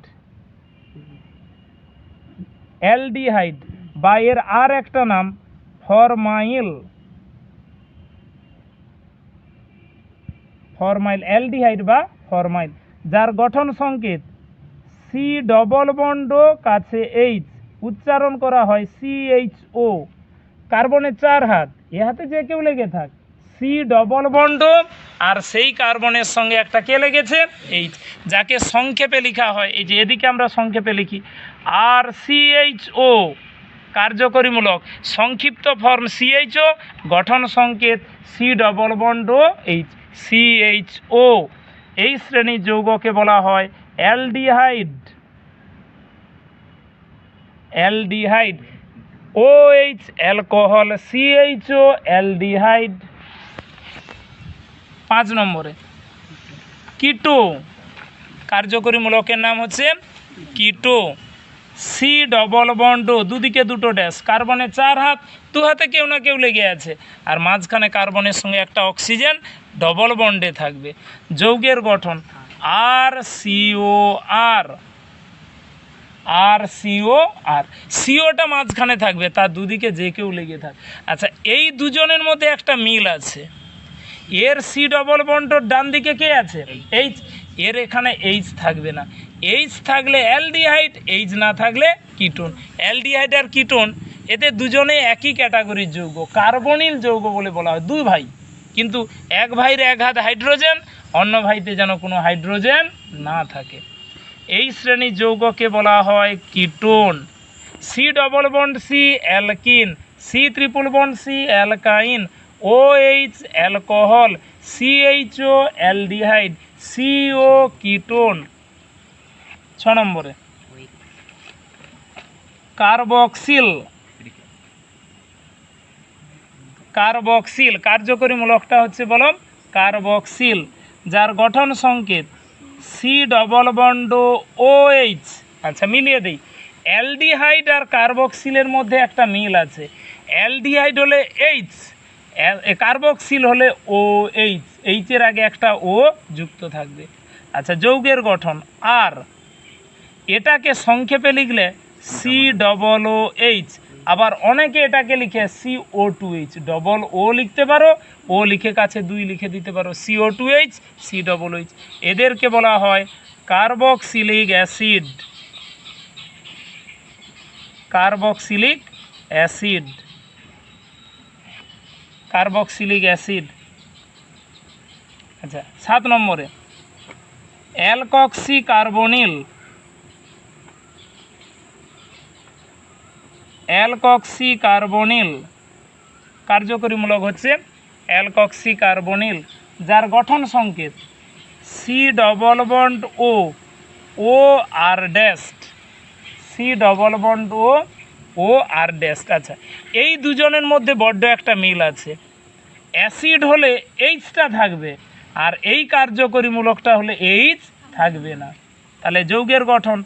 [SPEAKER 1] অ্যালডিহাইড বা এর আর একটা নাম ফরমাইল, ফরমাইল, অ্যালডিহাইড বা ফরমাইল, যার গঠন সংকেত সি ডবল বন্ড কাছে এইচ, উচ্চারণ করা হয় CHO, কার্বনের 4 হাত, এ হাতে যে কেউ লেগে থাক, সি ডবল বন্ড আর সেই কার্বনের সঙ্গে একটা কে লেগেছে এইচ, যাকে সংক্ষেপে লেখা হয়, এই যে এদিকে আমরা সংক্ষেপে লিখি RCHO, কার্যকরীমূলক সংক্ষিপ্ত ফর্ম CHO, গঠন সংকেত C double bond H, CHO। এই শ্রেণীর যৌগকে বলা হয় aldehyde, aldehyde. OH alcohol, CHO aldehyde. 5 নম্বরে কিটো, কার্যকরীমূলকের নাম হচ্ছে কিটো, সি ডবল বন্ড, দুদিকে দুটো ড্যাশ, কার্বনের 4 হাত, 2 হাতে কেউ না কেউ লেগে আছে, আর মাঝখানে কার্বনের সঙ্গে একটা অক্সিজেন ডবল বন্ডে থাকবে। যৌগের গঠন RCOR, RCOR, সিওটা মাঝখানে থাকবে, তার দুদিকে যে কেউ লেগে থাক। আচ্ছা, এই দুজনের মধ্যে একটা মিল আছে, এর সি ডবল বন্ডর ডান দিকে কে আছে এইচ, এর এখানে এইচ থাকবে না, এইচ থাকলে অ্যালডিহাইড, এইচ না থাকলে কিটোন। অ্যালডিহাইড আর কিটোন এতে দুজনে একই ক্যাটাগরির যৌগ, কার্বনিল যৌগ বলে বলা হয়। 2 ভাই, কিন্তু এক ভাইয়ের 1 হাত হাইড্রোজেন, অন্য ভাইতে যেন কোনো হাইড্রোজেন না থাকে। এই শ্রেণীর যৌগকে বলা হয় ketone. C double bond C alkene, C triple bond C alkyne, OH alcohol, CHO aldehyde, CO ketone. 6 নম্বরে কার্বক্সিল, কার্বক্সিল, কার্যকরীমূলকটা হচ্ছে বলো কার্বক্সিল, যার গঠন সংকেত সি ডবল বন্ড OH। আচ্ছা, মিলিয়ে দিই, অ্যালডিহাইড আর কার্বক্সিলের মধ্যে একটা মিল আছে, অ্যালডিহাইড হলে এইচ, কার্বক্সিল হলে OH, এইচের আগে একটা ও যুক্ত থাকবে। আচ্ছা, যৌগের গঠন আর, এটাকে সংক্ষেপে লিখলে COOH, আবার অনেকে এটাকে লিখে CO2H, ডবল ও লিখতে পারো, ও লিখে কাছে 2 লিখে দিতে পারো, CO2H, COOH। এদেরকে বলা হয় carboxylic acid, carboxylic acid, carboxylic acid. আচ্ছা, 7 নম্বরে অ্যালকক্সি কার্বনিল, অ্যালকক্সি কার্বনিল, কার্যকরীমূলক হচ্ছে অ্যালকক্সি কার্বনিল, যার গঠন সংকেত সি ডবল বন্ড ও আর ড্যাশড, সি ডবল বন্ড ও আর ড্যাশড। আচ্ছা, এই দুজনের মধ্যে বড্ড একটা মিল আছে, অ্যাসিড হলে এইচটা থাকবে, আর এই কার্যকরীমূলকটা হলে এইচ থাকবে না। তাহলে যৌগের গঠন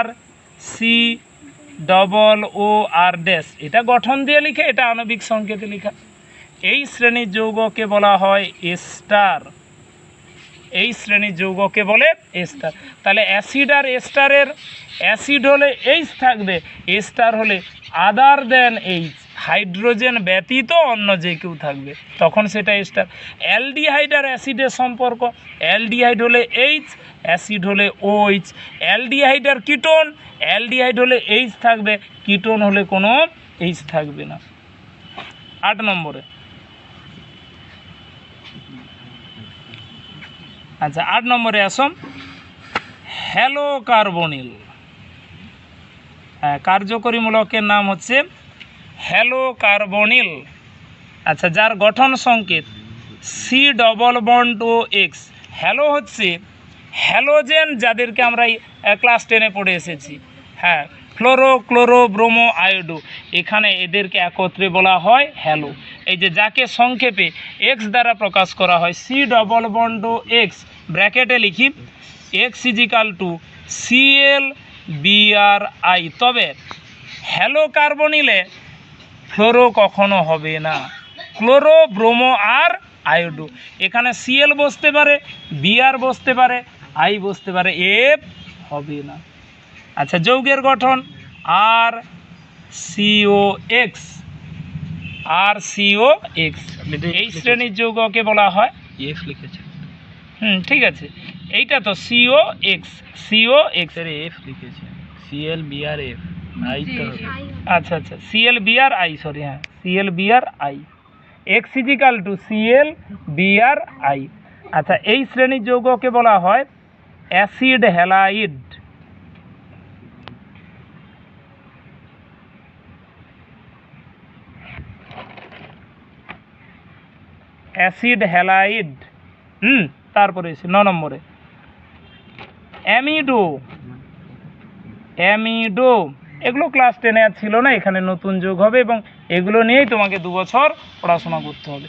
[SPEAKER 1] RCOOR ড্যাশ, এটা গঠন দিয়ে লিখে, এটা আণবিক সংকেতে লেখা। এই শ্রেণীর যৌগকে বলা হয় এস্টার, এই শ্রেণীর যৌগকে বলে এস্টার। তাহলে অ্যাসিড আর এস্টারের, অ্যাসিড হলে এইচ থাকবে, এস্টার হলে আদার দেন এইচ, হাইড্রোজেন ব্যতীত অন্য যে কেউ থাকবে, তখন সেটা এস্টার। অ্যালডিহাইড আর অ্যাসিডের সম্পর্ক, অ্যালডিহাইড হলে এইচ, অ্যাসিড হলে OH। অ্যালডিহাইড আর কিটোন, অ্যালডিহাইড হলে এইচ থাকবে, কিটোন হলে কোনো এইচ থাকবে না। 8 নম্বরে, আচ্ছা 8 নম্বরে আসুন হ্যালো কার্বনিল, কার্যকরীমূলকের নাম হচ্ছে হ্যালো কার্বনিল। আচ্ছা, যার গঠন সংকেত C double bond OX। Halo হচ্ছে হ্যালোজেন, যাদেরকে আমরা ক্লাস 10-এ পড়ে এসেছি, হ্যাঁ, ফ্লোরো ক্লোরো ব্রোমো আয়োডো, এখানে এদেরকে একত্রে বলা হয় হ্যালো। এই যে যাকে সংক্ষেপে X দ্বারা প্রকাশ করা হয়, সি ডবল বন্ড X, ব্র্যাকেটে লিখি X = ClBrI। তবে হ্যালো কার্বনিলে ফ্লোরো কখনো হবে না, ক্লোরো ব্রোমো আর আয়োডো। এখানে সিএল বসতে পারে, বিআর বসতে পারে, আই বসতে পারে, এফ হবে না। আচ্ছা, যৌগের গঠন আর সিও এক্স, আর সিও এক্স, এই শ্রেণীর যৌগকে বলা হয়
[SPEAKER 2] এফ লিখেছে।
[SPEAKER 1] ঠিক আছে, এইটা তো সিও এক্স, সিও এক্স
[SPEAKER 2] এর এফ লিখেছে, সিএল বিআর এফ আই তো হবে।
[SPEAKER 1] আচ্ছা আচ্ছা, সিএল বিআর আই, সরি, হ্যাঁ, CL BR I, X equal to CL BR I. আচ্ছা, এই শ্রেণীর যৌগকে বলা হয় অ্যাসিড হ্যালাইড। Acid halide. তারপরে এসে 9 নম্বরে অ্যামিডো। অ্যামিডো, এগুলো ক্লাস 10-এ আর ছিল না, এখানে নতুন যোগ হবে এবং এগুলো নিয়েই তোমাকে 2 বছর পড়াশোনা করতে হবে।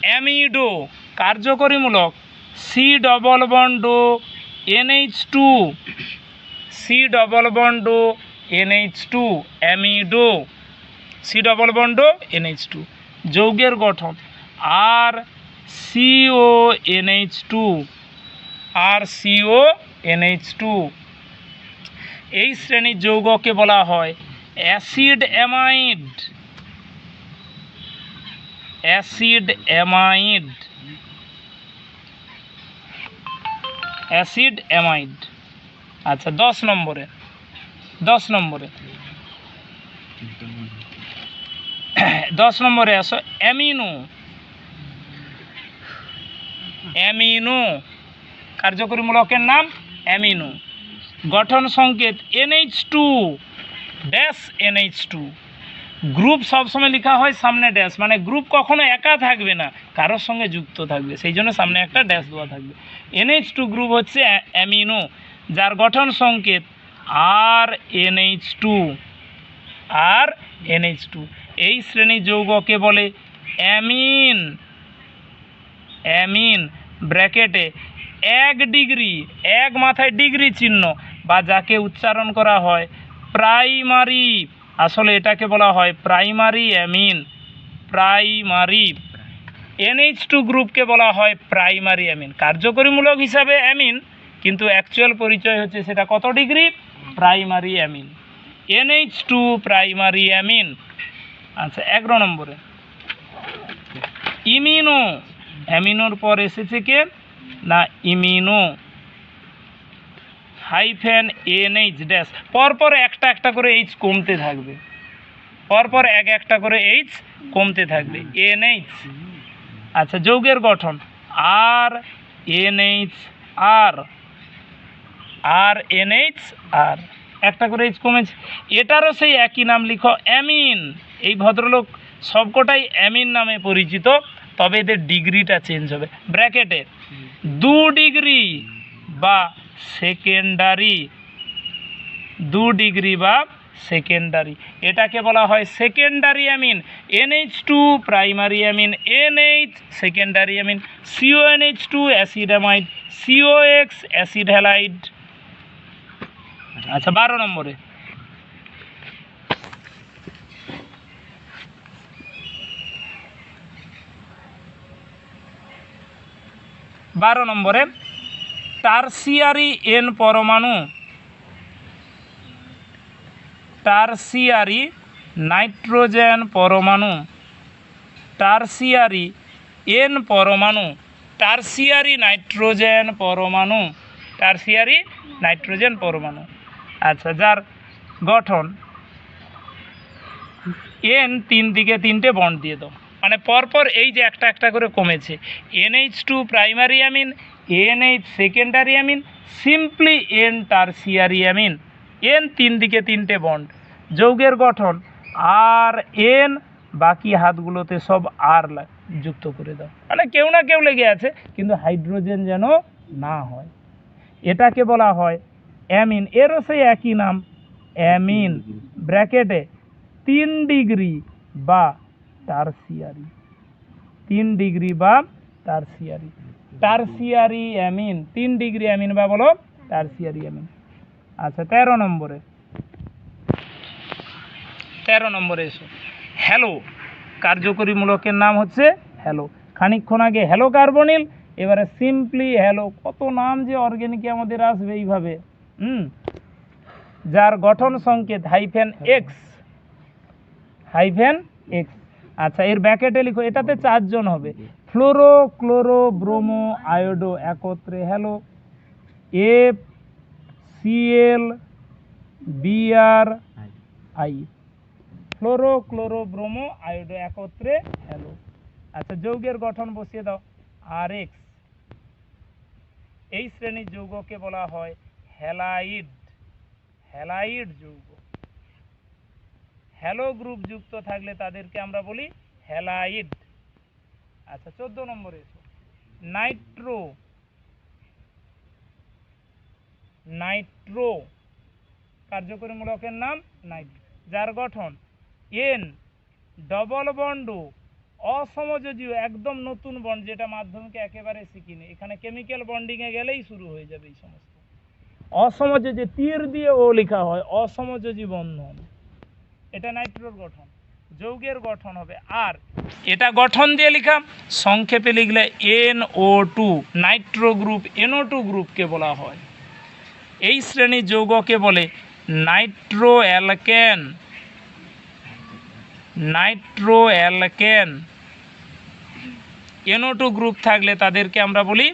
[SPEAKER 1] অ্যামিডো কার্যকরীমূলক C double bond NH2, C double bond NH2, amido, C double bond NH2। যৌগের গঠন আর CONH2, আর CONH2। এই শ্রেণীর যৌগকে বলা হয় acid amide. Acid amide, acid amide. আচ্ছা, 10 নম্বরে 10 নম্বরে 10 নম্বরে আসো অ্যামিনো। অ্যামিনো কার্যকরীমূলকের নাম অ্যামিনো। গঠন সংকেত NH2 ড্যাশ NH2। গ্রুপ সবসময় লেখা হয় সামনে ড্যাশ, মানে গ্রুপ কখনো একা থাকবে না, কারোর সঙ্গে যুক্ত থাকবে, সেই জন্য সামনে একটা ড্যাশ দেওয়া থাকবে। NH2 গ্রুপ হচ্ছে অ্যামিনো, যার গঠন সংকেত RNH2, RNH2। এই শ্রেণীর যৌগকে বলে অ্যামিন। অ্যামিন ব্র্যাকেটে 1 ডিগ্রি, 1 মাথায় ডিগ্রি চিহ্ন, বা যাকে উচ্চারণ করা হয় প্রাইমারি, আসলে এটাকে বলা হয় প্রাইমারি অ্যামিন। প্রাইমারি। NH2 গ্রুপকে বলা হয় প্রাইমারি অ্যামিন। কার্যকরীমূলক হিসাবে অ্যামিন, কিন্তু অ্যাকচুয়াল পরিচয় হচ্ছে সেটা কত degree, primary amine. NH2 primary amine. আচ্ছা, 11 নম্বরে ইমিনো। অ্যামিনোর পর এসেছে কে না ইমিনো, হাইফেন NH ড্যাশ, পরপর একটা একটা করে এইচ কমতে থাকবে, পরপর একটা করে এইচ কমতে থাকবে, NH। আচ্ছা, যৌগের গঠন আর NH আর, আর NH আর, একটা করে এইচ কমেছে। এটারও সেই একই নাম লিখো অ্যামিন। এই ভদ্রলোক সবকটাই অ্যামিন নামে পরিচিত, তবে এদের ডিগ্রিটা চেঞ্জ হবে। ব্র্যাকেটে 2 ডিগ্রি বা সেকেন্ডারি, 2 ডিগ্রি বা সেকেন্ডারি, এটাকে বলা হয় secondary amine. NH2 primary amine, NH secondary amine, CONH2 acid amide, COX acid halide. আচ্ছা, 12 নম্বরে 12 নম্বরে টারসিয়ারি N পরমাণু, টারসিয়ারি নাইট্রোজেন পরমাণু, টারসিয়ারি N পরমাণু, টারসিয়ারি নাইট্রোজেন পরমাণু, টারসিয়ারি নাইট্রোজেন পরমাণু। আচ্ছা, যার গঠন N 3 দিকে 3টে বন্ড দিয়ে দাও, মানে পরপর এই যে একটা একটা করে কমেছে। NH2 primary amine, NH secondary amine, simply N tertiary amine, N 3 দিকে 3টে বন্ড। যৌগের গঠন আর N, বাকি হাতগুলোতে সব আর যুক্ত করে দাও, মানে কেউ না কেউ লেগে আছে, কিন্তু হাইড্রোজেন যেন না হয়। এটাকে বলা হয় অ্যামিন। এরও সেই একই নাম অ্যামিন, ব্র্যাকেটে 3 ডিগ্রি বা টারসিয়ারি, 3 ডিগ্রি বা tertiary, tertiary amine, 3 degree amine বা বলো টারসিয়ারি অ্যামিন। আচ্ছা, 13 নম্বরে 13 নম্বরে এসো হ্যালো। কার্যকরীমূলকের নাম হচ্ছে হ্যালো। খানিকক্ষণ আগে হ্যালো কার্বনিল, এবারে সিম্পলি হ্যালো। কত নাম যে অর্গানিকে আমাদের আসবে এইভাবে, যার গঠন সংকেত হাইফেন এক্স, হাইফেন এক্স। আচ্ছা, এর ব্যাকেটে লিখো, এটাতে 4 জন হবে। ফ্লোরো, ক্লোরো, ব্রোমো, আয়োডো একত্রে halo, F CL BR I, fluoro, chloro, bromo, iodo একত্রে হ্যালো। আচ্ছা, যৌগের গঠন বসিয়ে দাও। আর এক্স, এই শ্রেণীর যৌগকে বলা হয় হ্যালাইড, হ্যালাইড যৌগ। হ্যালো গ্রুপ যুক্ত থাকলে তাদেরকে আমরা বলি হ্যালাইড। আচ্ছা, 14 নম্বরে এসো। নাইট্রো, নাইট্রো কার্যকরী মূলকের নাম নাইট্রো, যার গঠন এন ডবল বন্ড অসমযোজীয়, একদম নতুন বন্ড, যেটা মাধ্যমিকে একেবারে শিখিনি। এখানে কেমিক্যাল বন্ডিংয়ে গেলেই শুরু হয়ে যাবে এই সমস্ত। অসমযোজী, তীর দিয়ে ও লেখা হয়, অসমযোজী বন্ধন, এটা নাইট্রোর গঠন। যৌগের গঠন হবে আর, এটা গঠন দিয়ে লেখা, সংক্ষেপে লিখলে NO2, নাইট্রো গ্রুপ NO2 গ্রুপকে বলা হয়। এই শ্রেণীর যৌগকে বলে Nitro alkane, Nitro alkane. NO2 group থাকলে তাদেরকে আমরা বলি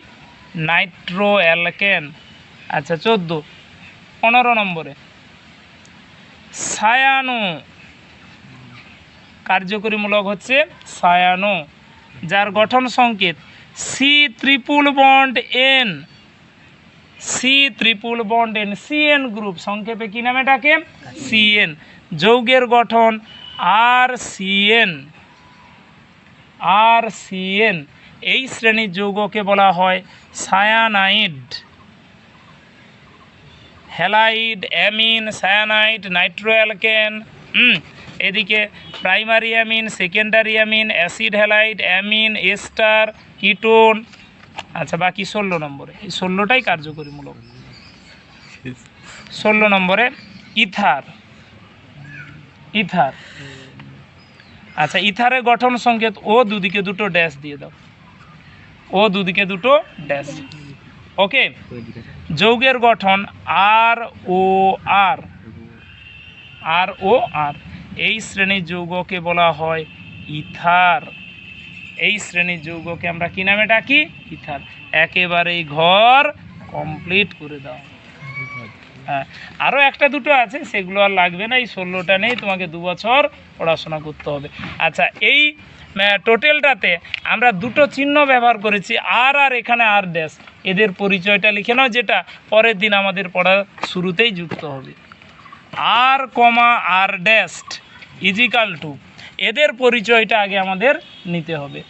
[SPEAKER 1] নাইট্রো অ্যালকেন। আচ্ছা, 15 নম্বরে সায়ানো, কার্যকরী মূলক হচ্ছে সায়ানো, যার গঠন সংকেত C triple bond N, C triple bond N, CN group, সংক্ষেপে কি নামে ডাকে? সিএন। যৌগের গঠন আর সিএন, আর সিএন। এই শ্রেণীর যৌগকে বলা হয় cyanide, halide, amine, cyanide, nitro alkane. এদিকে primary amine, secondary amine, acid halide, amine, ester, ketone. আচ্ছা, বাকি 16 নম্বরে, এই 16টাই কার্যকরী মূলক। 16 নম্বরে ইথার, ইথার। আচ্ছা, ইথারের গঠন সংকেত ও, দুদিকে দুটো ড্যাশ দিয়ে দাও, ও দুদিকে দুটো ড্যাশ। ওকে, যৌগের গঠন আর ও আর, আর ও আর। এই শ্রেণীর যৌগকে বলা হয় ইথার, এই শ্রেণীর যৌগকে আমরা কি নামে ডাকি? ইথার। একেবারেই ঘর কমপ্লিট করে দাও। হ্যাঁ, আরও একটা দুটো আছে, সেগুলো আর লাগবে না, এই 16টা নেই, তোমাকে 2 বছর পড়াশোনা করতে হবে। আচ্ছা, এই টোটালটাতে আমরা দুটো চিহ্ন ব্যবহার করেছি, আর আর এখানে আর ড্যাশ। এদের পরিচয়টা লিখে নাও, যেটা পরের দিন আমাদের পড়া শুরুতেই যুক্ত হবে। আর কমা আর ড্যাশ ইজিক্যাল টু, এদের পরিচয়টা আগে আমাদের নিতে হবে।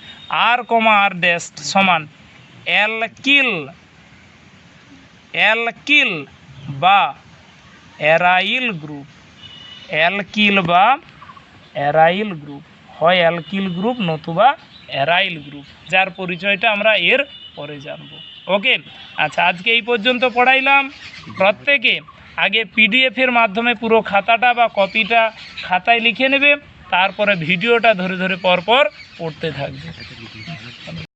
[SPEAKER 1] আর কমা আর ড্যাশ সমান অ্যালকিল, অ্যালকিল বা অ্যারাইল গ্রুপ, অ্যালকিল বা অ্যারাইল গ্রুপ, হয় অ্যালকিল গ্রুপ নতুবা অ্যারাইল গ্রুপ, যার পরিচয়টা আমরা এর পরে জানব। ওকে, আচ্ছা, আজকে এই পর্যন্ত পড়াইলাম। প্রত্যেকে আগে পিডিএফের মাধ্যমে পুরো খাতাটা বা কপিটা খাতায় লিখে নেবে, তারপরে ভিডিওটা ধরে ধরে পরপর পড়তে থাকবে।